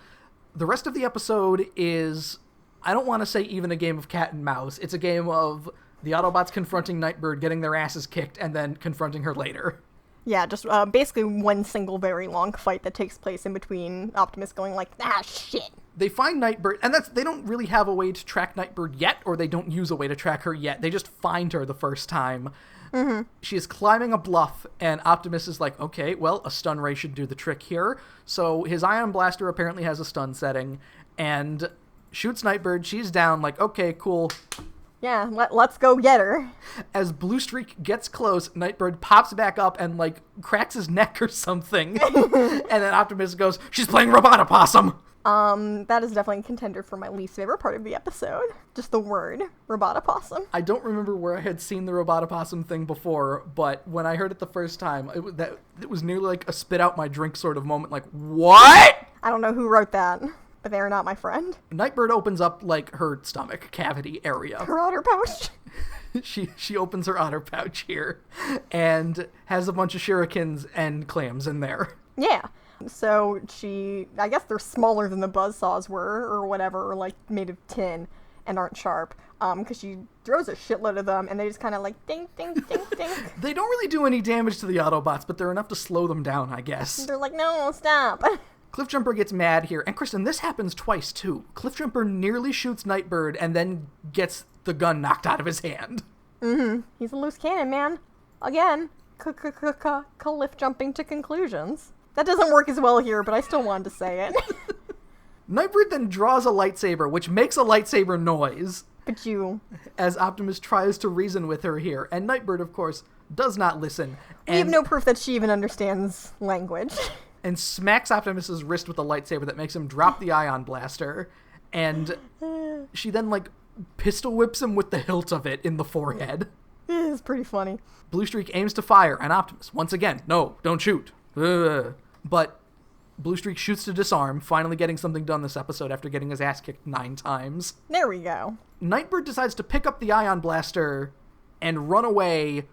the rest of the episode is, I don't want to say even a game of cat and mouse. It's a game of the Autobots confronting Nightbird, getting their asses kicked, and then confronting her later. Yeah, just basically one single very long fight that takes place in between Optimus going like, shit. They find Nightbird, and they don't really have a way to track Nightbird yet, or they don't use a way to track her yet. They just find her the first time. Mm-hmm. She is climbing a bluff, and Optimus is like, okay, well, a stun ray should do the trick here. So his ion blaster apparently has a stun setting, and shoots Nightbird. She's down, like, okay, cool. Yeah, let's go get her. As Blue Streak gets close, Nightbird pops back up and, like, cracks his neck or something. And then Optimus goes, she's playing Robotopossum! That is definitely a contender for my least favorite part of the episode. Just the word, Robotopossum. I don't remember where I had seen the Robotopossum thing before, but when I heard it the first time, it was nearly like a spit out my drink sort of moment, like, what?! I don't know who wrote that, but they are not my friend. Nightbird opens up, like, her stomach cavity area. Her otter pouch. She opens her otter pouch here, and has a bunch of shurikens and clams in there. Yeah. So I guess they're smaller than the buzzsaws were, or whatever, or like made of tin and aren't sharp. Because she throws a shitload of them, and they just kind of like ding, ding, ding, ding. They don't really do any damage to the Autobots, but they're enough to slow them down, I guess. They're like, no, stop. Cliffjumper gets mad here, and Kristen, this happens twice too. Cliffjumper nearly shoots Nightbird, and then gets the gun knocked out of his hand. Mm-hmm. He's a loose cannon, man. Again, cliff jumping to conclusions. That doesn't work as well here, but I still wanted to say it. Nightbird then draws a lightsaber, which makes a lightsaber noise. But you... As Optimus tries to reason with her here. And Nightbird, of course, does not listen. We have no proof that she even understands language. And smacks Optimus's wrist with a lightsaber that makes him drop the ion blaster. And she then, like, pistol whips him with the hilt of it in the forehead. It is pretty funny. Blue Streak aims to fire, and Optimus, once again, no, don't shoot. But Blue Streak shoots to disarm, finally getting something done this episode after getting his ass kicked 9 times. There we go. Nightbird decides to pick up the ion blaster and run away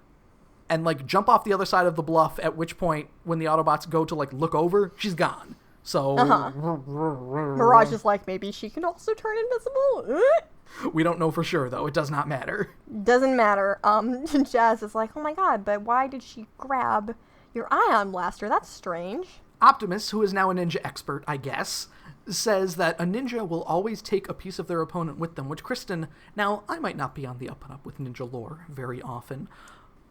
and, like, jump off the other side of the bluff, at which point, when the Autobots go to, like, look over, she's gone. So Mirage is like, maybe she can also turn invisible? We don't know for sure, though. It does not matter. Doesn't matter. Jazz is like, oh my god, but why did she grab your ion blaster? That's strange. Optimus, who is now a ninja expert, I guess, says that a ninja will always take a piece of their opponent with them, which Kristen, now, I might not be on the up and up with ninja lore very often.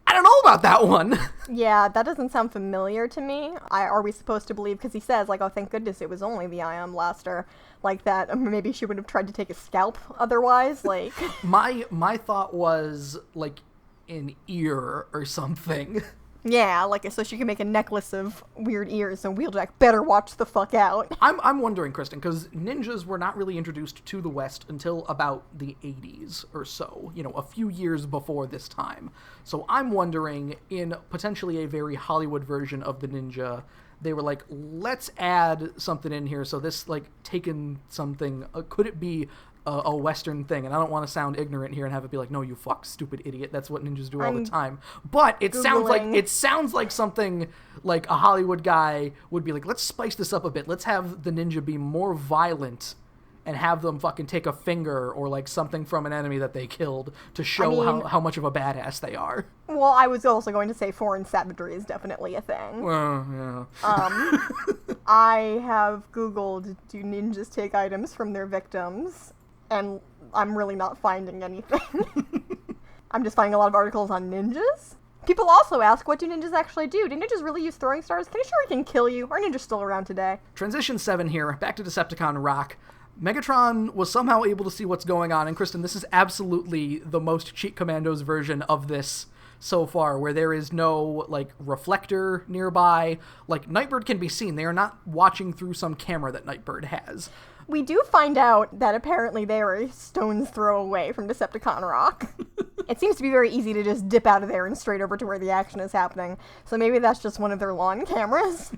I don't know about that one. Yeah, that doesn't sound familiar to me. Are we supposed to believe, because he says, like, oh, thank goodness it was only the ion blaster, like that maybe she would have tried to take a scalp otherwise, like... My thought was, like, an ear or something. Yeah, like, so she can make a necklace of weird ears, so Wheeljack better watch the fuck out. I'm wondering, Kristen, because ninjas were not really introduced to the West until about the 80s or so, you know, a few years before this time. So I'm wondering, in potentially a very Hollywood version of the ninja, they were like, let's add something in here, so this, like, taken something, could it be a Western thing? And I don't want to sound ignorant here and have it be like, no, you fuck stupid idiot, that's what ninjas do all the time. But it sounds like something like a Hollywood guy would be like, let's spice this up a bit. Let's have the ninja be more violent and have them fucking take a finger or like something from an enemy that they killed to show how much of a badass they are. Well, I was also going to say foreign savagery is definitely a thing. Well, yeah. I have Googled, do ninjas take items from their victims? And I'm really not finding anything. I'm just finding a lot of articles on ninjas. People also ask, what do ninjas actually do? Do ninjas really use throwing stars? Can you sure he can kill you? Are ninjas still around today? Transition 7 here, back to Decepticon Rock. Megatron was somehow able to see what's going on, and Kristen, this is absolutely the most Cheat Commandos version of this so far, where there is no, like, reflector nearby. Like, Nightbird can be seen. They are not watching through some camera that Nightbird has. We do find out that apparently they are a stone's throw away from Decepticon Rock. It seems to be very easy to just dip out of there and straight over to where the action is happening, so maybe that's just one of their lawn cameras.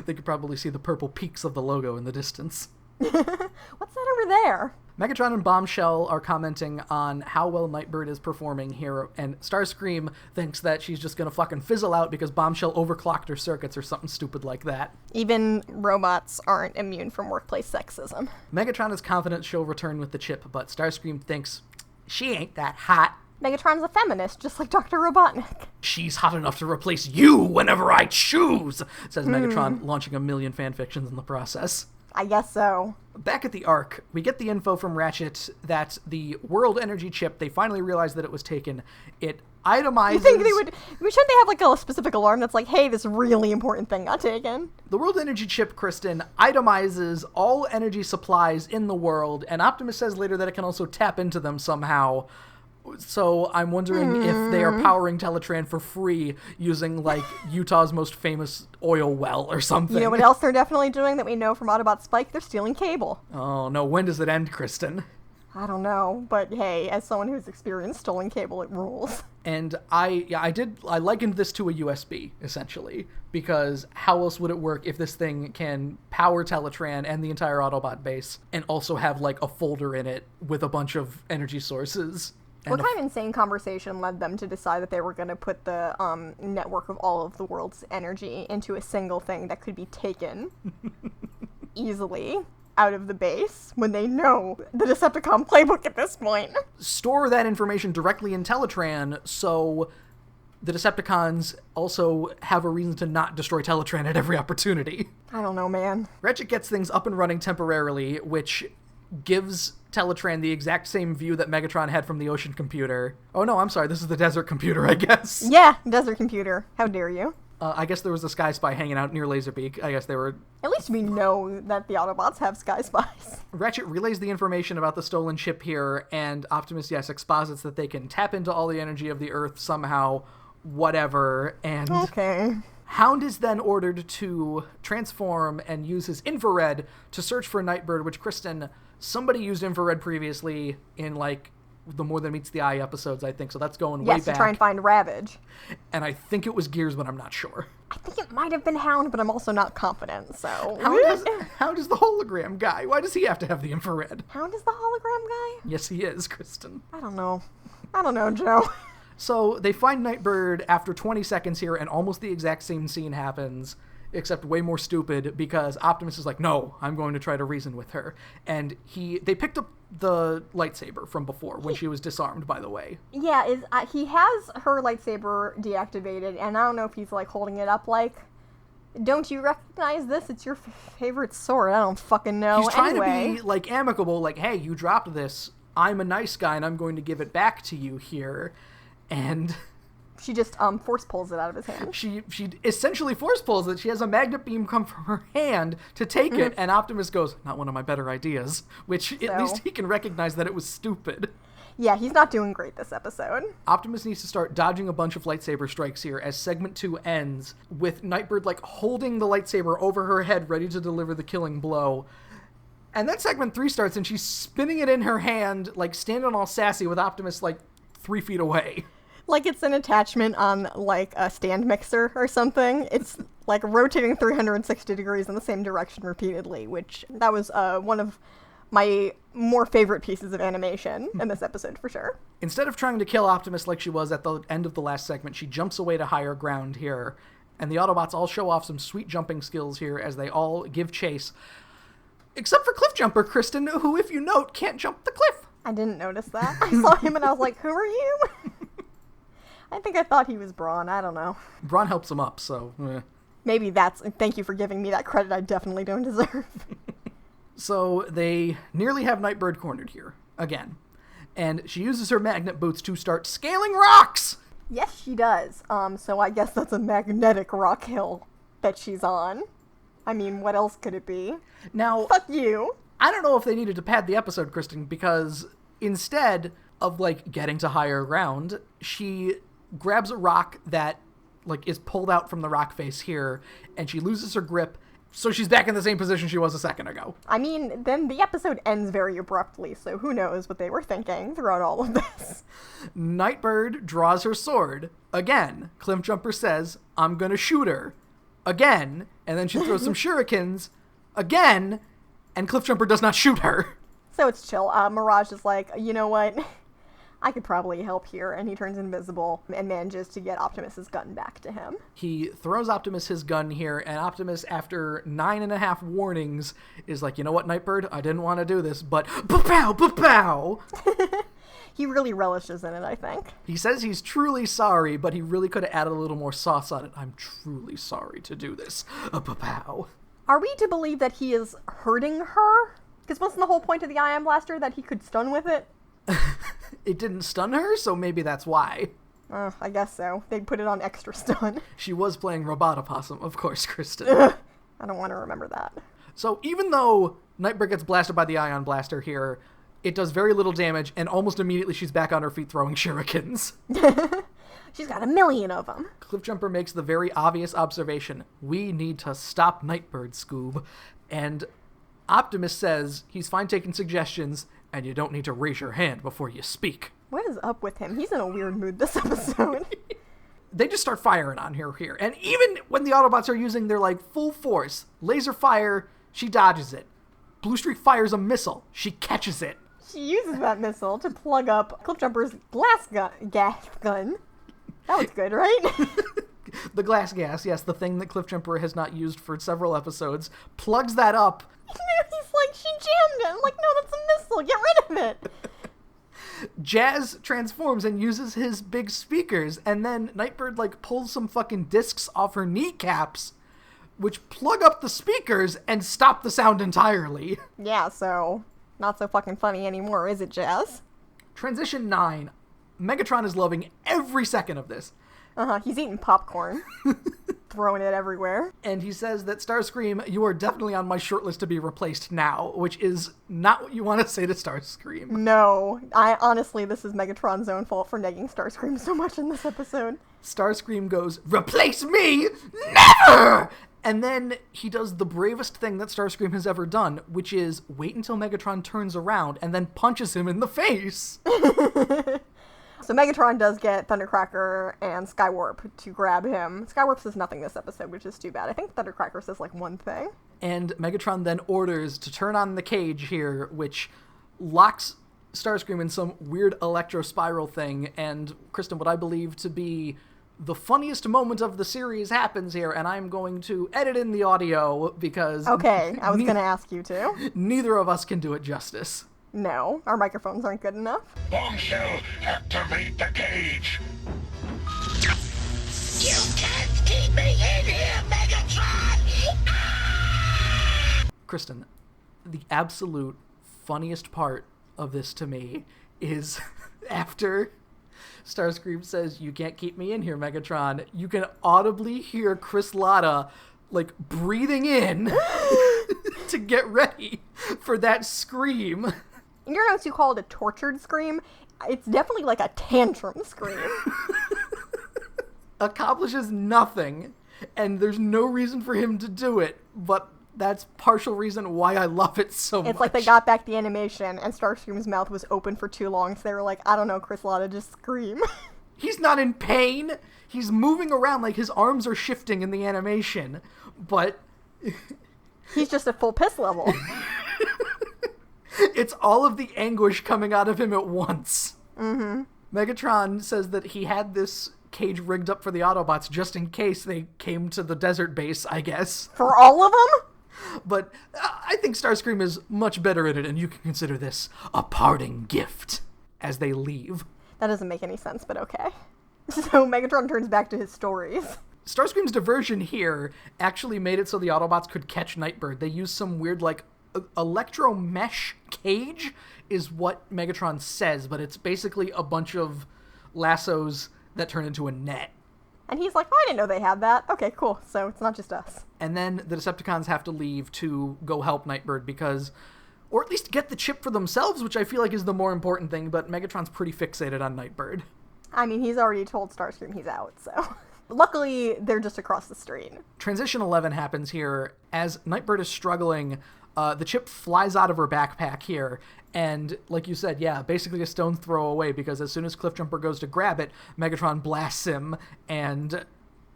They could probably see the purple peaks of the logo in the distance. What's that over there? Megatron and Bombshell are commenting on how well Nightbird is performing here, and Starscream thinks that she's just gonna fucking fizzle out because Bombshell overclocked her circuits or something stupid like that. Even robots aren't immune from workplace sexism. Megatron is confident she'll return with the chip, but Starscream thinks she ain't that hot. Megatron's a feminist, just like Dr. Robotnik. She's hot enough to replace you whenever I choose, says Megatron, launching a million fanfictions in the process. I guess so. Back at the Ark, we get the info from Ratchet that the World Energy Chip, they finally realized that it was taken. It itemizes... You think they would... Shouldn't they have, like, a specific alarm that's like, hey, this really important thing got taken? The World Energy Chip, Kristen, itemizes all energy supplies in the world, and Optimus says later that it can also tap into them somehow. So I'm wondering if they are powering Teletraan for free using, like, Utah's most famous oil well or something. You know what else they're definitely doing that we know from Autobot Spike? They're stealing cable. Oh, no. When does it end, Kristen? I don't know, but hey, as someone who's experienced stolen cable, it rules. And I likened this to a USB, essentially, because how else would it work if this thing can power Teletraan and the entire Autobot base and also have, like, a folder in it with a bunch of energy sources? What kind of insane conversation led them to decide that they were going to put the network of all of the world's energy into a single thing that could be taken easily out of the base when they know the Decepticon playbook at this point? Store that information directly in Teletraan so the Decepticons also have a reason to not destroy Teletraan at every opportunity. I don't know, man. Ratchet gets things up and running temporarily, which gives Teletraan the exact same view that Megatron had from the ocean computer. Oh no, I'm sorry, this is the desert computer, I guess. Yeah, desert computer. How dare you? I guess there was a Sky Spy hanging out near Laserbeak. I guess they were... At least we know that the Autobots have Sky Spies. Ratchet relays the information about the stolen chip here, and Optimus, yes, exposits that they can tap into all the energy of the Earth somehow, whatever, and... Okay. Hound is then ordered to transform and use his infrared to search for Nightbird, which, Kristen, somebody used infrared previously in, like, the More Than Meets the Eye episodes, I think, so that's going way back. Yes, to try and find Ravage. And I think it was Gears, but I'm not sure. I think it might have been Hound, but I'm also not confident, so... Hound is the hologram guy. Why does he have to have the infrared? Hound is the hologram guy? Yes, he is, Kristen. I don't know, Joe. So they find Nightbird after 20 seconds here, and almost the exact same scene happens. except way more stupid, because Optimus is like, no, I'm going to try to reason with her. And they picked up the lightsaber from before when she was disarmed, by the way. Yeah, he has her lightsaber deactivated, and I don't know if he's, like, holding it up like, don't you recognize this? It's your favorite sword. I don't fucking know. He's trying to be, like, amicable, like, hey, you dropped this. I'm a nice guy, and I'm going to give it back to you here. And she just force pulls it out of his hand. She essentially force pulls it. She has a magnet beam come from her hand to take it, and Optimus goes, not one of my better ideas, which at least he can recognize that it was stupid. Yeah, he's not doing great this episode. Optimus needs to start dodging a bunch of lightsaber strikes here as segment 2 ends, with Nightbird, like, holding the lightsaber over her head, ready to deliver the killing blow. And then segment 3 starts, and she's spinning it in her hand, like, standing all sassy with Optimus, like, 3 feet away. Like it's an attachment on, like, a stand mixer or something. It's, like, rotating 360 degrees in the same direction repeatedly, which that was one of my more favorite pieces of animation in this episode, for sure. Instead of trying to kill Optimus like she was at the end of the last segment, she jumps away to higher ground here, and the Autobots all show off some sweet jumping skills here as they all give chase. Except for Cliffjumper Kristen, who, if you note, can't jump the cliff. I didn't notice that. I saw him and I was like, who are you? I think I thought he was Braun. I don't know. Braun helps him up, so... Maybe thank you for giving me that credit I definitely don't deserve. So they nearly have Nightbird cornered here, again. And she uses her magnet boots to start scaling rocks! Yes, she does. So I guess that's a magnetic rock hill that she's on. I mean, what else could it be? Now... Fuck you! I don't know if they needed to pad the episode, Kristen, because instead of, like, getting to higher ground, she grabs a rock that, like, is pulled out from the rock face here, and she loses her grip, so she's back in the same position she was a second ago. I mean, then the episode ends very abruptly, so who knows what they were thinking throughout all of this. Nightbird draws her sword. Again, Cliffjumper says, I'm gonna shoot her. Again, and then she throws some shurikens. Again, and Cliffjumper does not shoot her. So it's chill. Mirage is like, you know what? I could probably help here, and he turns invisible and manages to get Optimus's gun back to him. He throws Optimus his gun here, and Optimus, after 9.5 warnings, is like, you know what, Nightbird? I didn't want to do this, but pa-pow, pa-pow! He really relishes in it, I think. He says he's truly sorry, but he really could have added a little more sauce on it. I'm truly sorry to do this. Pa-pow. Are we to believe that he is hurting her? Because wasn't the whole point of the ion blaster that he could stun with it? It didn't stun her, so maybe that's why. I guess so. They put it on extra stun. She was playing Robotopossum, of course, Kristen. I don't want to remember that. So even though Nightbird gets blasted by the ion blaster here, it does very little damage, and almost immediately she's back on her feet throwing shurikens. She's got 1,000,000 of them. Cliffjumper makes the very obvious observation, we need to stop Nightbird, Scoob. And Optimus says he's fine taking suggestions, and you don't need to raise your hand before you speak. What is up with him? He's in a weird mood this episode. They just start firing on her here. And even when the Autobots are using their, like, full force, laser fire, she dodges it. Blue Streak fires a missile. She catches it. She uses that missile to plug up Cliffjumper's gas gun. That was good, right? The glass gas, yes, the thing that Cliffjumper has not used for several episodes, plugs that up. He's like, she jammed it. I'm like, no, that's a missile. Get rid of it. Jazz transforms and uses his big speakers, and then Nightbird, like, pulls some fucking discs off her kneecaps, which plug up the speakers and stop the sound entirely. Yeah, so not so fucking funny anymore, is it, Jazz? Transition 9. Megatron is loving every second of this. He's eating popcorn. Throwing it everywhere. And he says that Starscream, you are definitely on my shortlist to be replaced now, which is not what you want to say to Starscream. No. Honestly, this is Megatron's own fault for negging Starscream so much in this episode. Starscream goes, replace me? Never! And then he does the bravest thing that Starscream has ever done, which is wait until Megatron turns around and then punches him in the face. So Megatron does get Thundercracker and Skywarp to grab him. Skywarp says nothing this episode, which is too bad. I think Thundercracker says, like, one thing. And Megatron then orders to turn on the cage here, which locks Starscream in some weird electro spiral thing, and Kristen, what I believe to be the funniest moment of the series happens here, and I'm going to edit in the audio because... Okay, I was going to ask you to. Neither of us can do it justice. No, our microphones aren't good enough. Bombshell, activate the cage! You can't keep me in here, Megatron! Kristen, the absolute funniest part of this to me is after Starscream says, "You can't keep me in here, Megatron," you can audibly hear Chris Latta, like, breathing in to get ready for that scream. In your notes, you call it a tortured scream. It's definitely like a tantrum scream. Accomplishes nothing, and there's no reason for him to do it, but that's partial reason why I love it so much. It's like they got back the animation, and Starscream's mouth was open for too long, so they were like, I don't know, Chris Latta, just scream. He's not in pain. He's moving around like his arms are shifting in the animation, but... He's just at full piss level. It's all of the anguish coming out of him at once. Mm-hmm. Megatron says that he had this cage rigged up for the Autobots just in case they came to the desert base, I guess. For all of them? But I think Starscream is much better at it, and you can consider this a parting gift as they leave. That doesn't make any sense, but okay. So Megatron turns back to his stories. Starscream's diversion here actually made it so the Autobots could catch Nightbird. They used some weird, like, electro mesh cage is what Megatron says, but it's basically a bunch of lassos that turn into a net. And he's like, oh, I didn't know they had that. Okay, cool. So it's not just us. And then the Decepticons have to leave to go help Nightbird because, or at least get the chip for themselves, which I feel like is the more important thing, but Megatron's pretty fixated on Nightbird. I mean, he's already told Starscream he's out, so... Luckily, they're just across the street. Transition 11 happens here. As Nightbird is struggling, the chip flies out of her backpack here, and like you said, yeah, basically a stone's throw away, because as soon as Cliffjumper goes to grab it, Megatron blasts him, and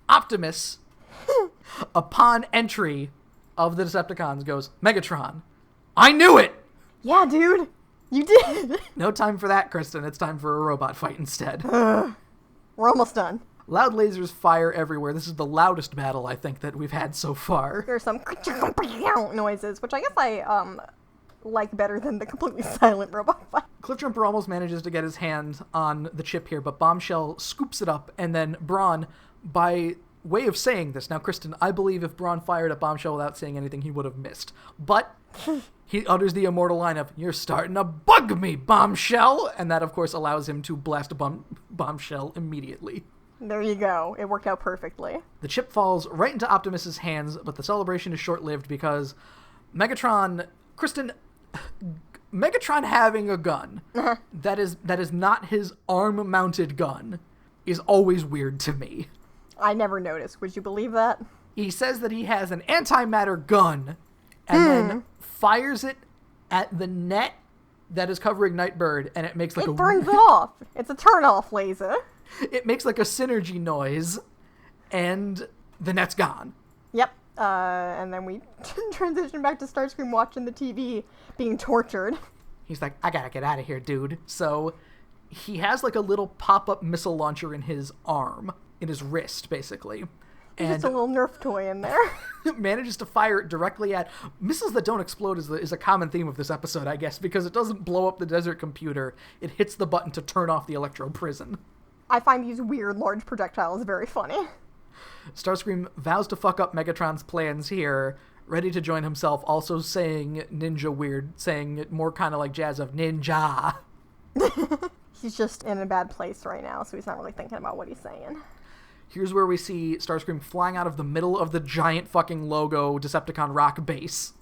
Optimus, upon entry of the Decepticons, goes, "Megatron, I knew it!" Yeah, dude, you did! No time for that, Kristen. It's time for a robot fight instead. We're almost done. Loud lasers fire everywhere. This is the loudest battle, I think, that we've had so far. There's some noises, which I guess I like better than the completely silent robot fight. Cliffjumper almost manages to get his hand on the chip here, but Bombshell scoops it up, and then Brawn, by way of saying this, now, Kristen, I believe if Brawn fired at Bombshell without saying anything, he would have missed. But he utters the immortal line of, "You're starting to bug me, Bombshell!" And that, of course, allows him to blast Bombshell immediately. There you go. It worked out perfectly. The chip falls right into Optimus's hands, but the celebration is short-lived because Megatron having a gun that is not his arm-mounted gun is always weird to me. I never noticed. Would you believe that? He says that he has an antimatter gun and then fires it at the net that is covering Nightbird, and it makes like it burns off. It's a turn-off laser. It makes like a synergy noise, and the net's gone. Yep. And then we transition back to Starscream watching the TV being tortured. He's like, "I gotta get out of here, dude." So he has like a little pop-up missile launcher in his arm, in his wrist, basically. There's just a little Nerf toy in there. Manages to fire it directly at... Missiles that don't explode is a common theme of this episode, I guess, because it doesn't blow up the desert computer. It hits the button to turn off the electro prison. I find these weird large projectiles very funny. Starscream vows to fuck up Megatron's plans here, ready to join himself, also saying ninja weird, saying it more kind of like jazz of ninja. He's just in a bad place right now, so he's not really thinking about what he's saying. Here's where we see Starscream flying out of the middle of the giant fucking logo Decepticon rock base.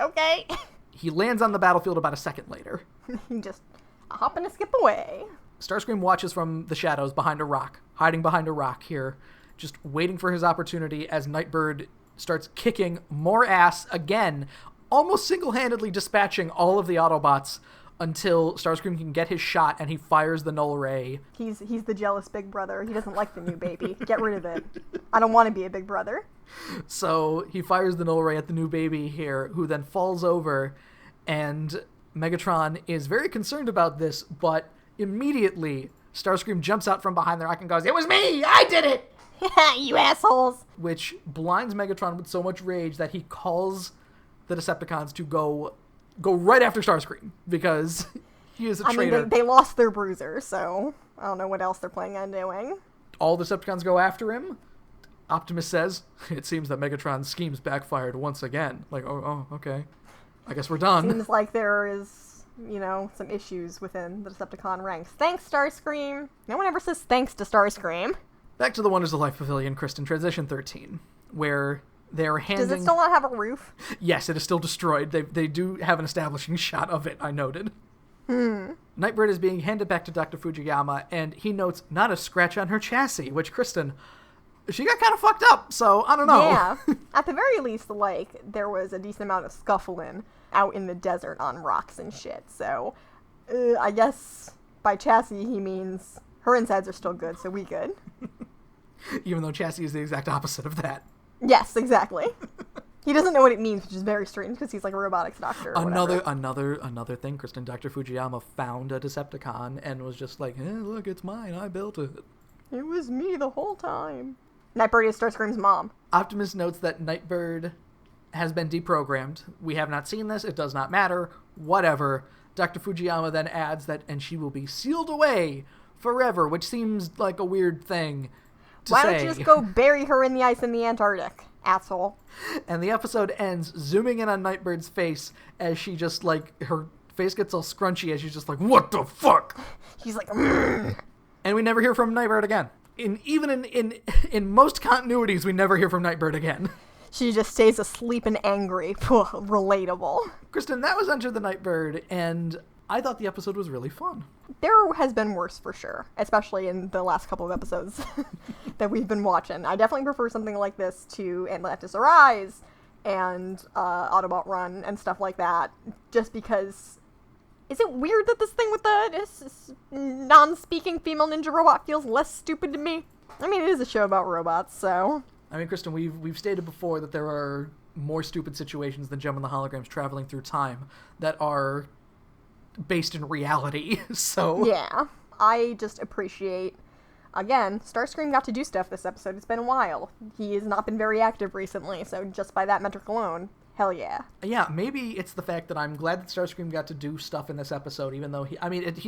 Okay. He lands on the battlefield about a second later. He just hop and a skip away. Starscream watches from the shadows behind a rock, hiding behind a rock here, just waiting for his opportunity as Nightbird starts kicking more ass again, almost single-handedly dispatching all of the Autobots until Starscream can get his shot and he fires the null ray. He's the jealous big brother. He doesn't like the new baby. Get rid of it. I don't want to be a big brother. So he fires the null ray at the new baby here, who then falls over, and Megatron is very concerned about this, but immediately Starscream jumps out from behind the rock and goes, "It was me! I did it!" You assholes! Which blinds Megatron with so much rage that he calls the Decepticons to go right after Starscream, because he is a traitor. I mean, they lost their bruiser, so I don't know what else they're planning on doing. All the Decepticons go after him. Optimus says, "It seems that Megatron's schemes backfired once again." Like, oh, okay. I guess we're done. Seems like there is, some issues within the Decepticon ranks. Thanks, Starscream. No one ever says thanks to Starscream. Back to the Wonders of Life Pavilion, Kristen, Transition 13, where they're handing... Does it still not have a roof? Yes, it is still destroyed. They do have an establishing shot of it, I noted. Nightbird is being handed back to Dr. Fujiyama, and he notes not a scratch on her chassis, which Kristen... She got kind of fucked up, so I don't know. Yeah. At the very least, there was a decent amount of scuffling out in the desert on rocks and shit. So, I guess by chassis he means her insides are still good, so we good. Even though chassis is the exact opposite of that. Yes, exactly. He doesn't know what it means, which is very strange because he's like a robotics doctor. Or Another thing, Kristen. Dr. Fujiyama found a Decepticon and was just like, look, it's mine. I built it. It was me the whole time. Nightbird is Starscream's mom. Optimus notes that Nightbird has been deprogrammed. We have not seen this. It does not matter. Whatever. Dr. Fujiyama then adds that, and she will be sealed away forever, which seems like a weird thing to say. Why don't you just go bury her in the ice in the Antarctic, asshole? And the episode ends zooming in on Nightbird's face as she just, her face gets all scrunchy as she's just like, what the fuck? She's like, And we never hear from Nightbird again. Even in most continuities, we never hear from Nightbird again. She just stays asleep and angry. Relatable. Kristen, that was Enter the Nightbird, and I thought the episode was really fun. There has been worse for sure, especially in the last couple of episodes that we've been watching. I definitely prefer something like this to Atlantis Arise and Autobot Run and stuff like that, just because... Is it weird that this thing with the non-speaking female ninja robot feels less stupid to me? I mean, it is a show about robots, so... I mean, Kristen, we've stated before that there are more stupid situations than Gem and the Holograms traveling through time that are based in reality, so... Yeah, I just appreciate... Again, Starscream got to do stuff this episode. It's been a while. He has not been very active recently, so just by that metric alone... Hell yeah. Yeah, maybe it's the fact that I'm glad that Starscream got to do stuff in this episode, even though he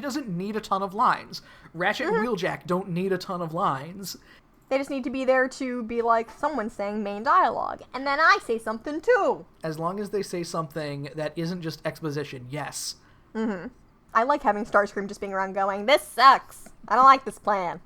doesn't need a ton of lines. Ratchet and Wheeljack don't need a ton of lines. They just need to be there to be like someone saying main dialogue, and then I say something too. As long as they say something that isn't just exposition, yes. I like having Starscream just being around going, this sucks. I don't like this plan.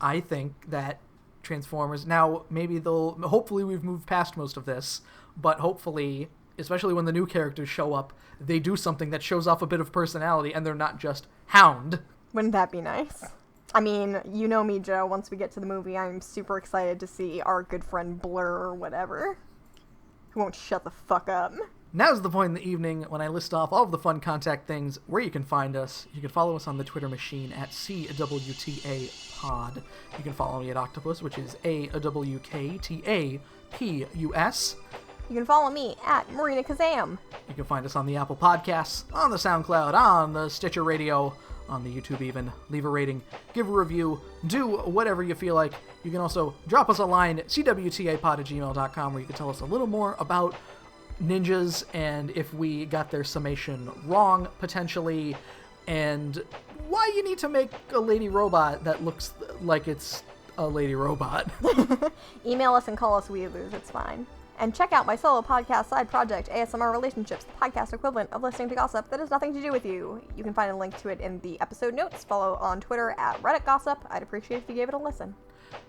I think that Transformers, now maybe hopefully we've moved past most of this, but hopefully, especially when the new characters show up, they do something that shows off a bit of personality and they're not just Hound. Wouldn't that be nice? I mean, you know me, Joe. Once we get to the movie, I'm super excited to see our good friend Blur or whatever, who won't shut the fuck up. Now's the point in the evening when I list off all of the fun contact things where you can find us. You can follow us on the Twitter machine at cwtapod. You can follow me at Octopus, which is AWKTAPUS. You can follow me at Marina Kazam. You can find us on the Apple Podcasts, on the SoundCloud, on the Stitcher Radio, on the YouTube even. Leave a rating, give a review, do whatever you feel like. You can also drop us a line at cwtapod@gmail.com where you can tell us a little more about ninjas and if we got their summation wrong, potentially, and why you need to make a lady robot that looks like it's a lady robot. Email us and call us weeaboos, it's fine. And check out my solo podcast side project, ASMR Relationships, the podcast equivalent of listening to gossip that has nothing to do with you. You can find a link to it in the episode notes. Follow on Twitter at Reddit Gossip. I'd appreciate if you gave it a listen.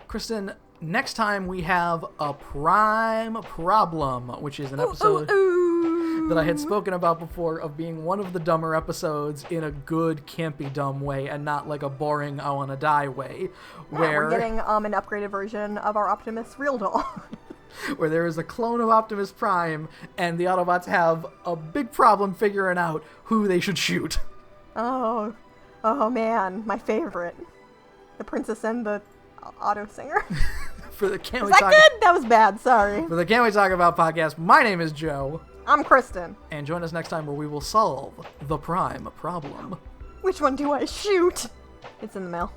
Kristen, next time we have a prime problem, which is an episode that I had spoken about before of being one of the dumber episodes in a good, campy, dumb way and not like a boring, I wanna die way. Yeah, we're getting an upgraded version of our Optimus real doll. Where there is a clone of Optimus Prime, and the Autobots have a big problem figuring out who they should shoot. Oh man, my favorite. The Princess and the Auto Singer. For the Can't Was We that Talk... good? That was bad, sorry. For the Can't We Talk About podcast, my name is Joe. I'm Kristen. And join us next time where we will solve the prime problem. Which one do I shoot? It's in the mail.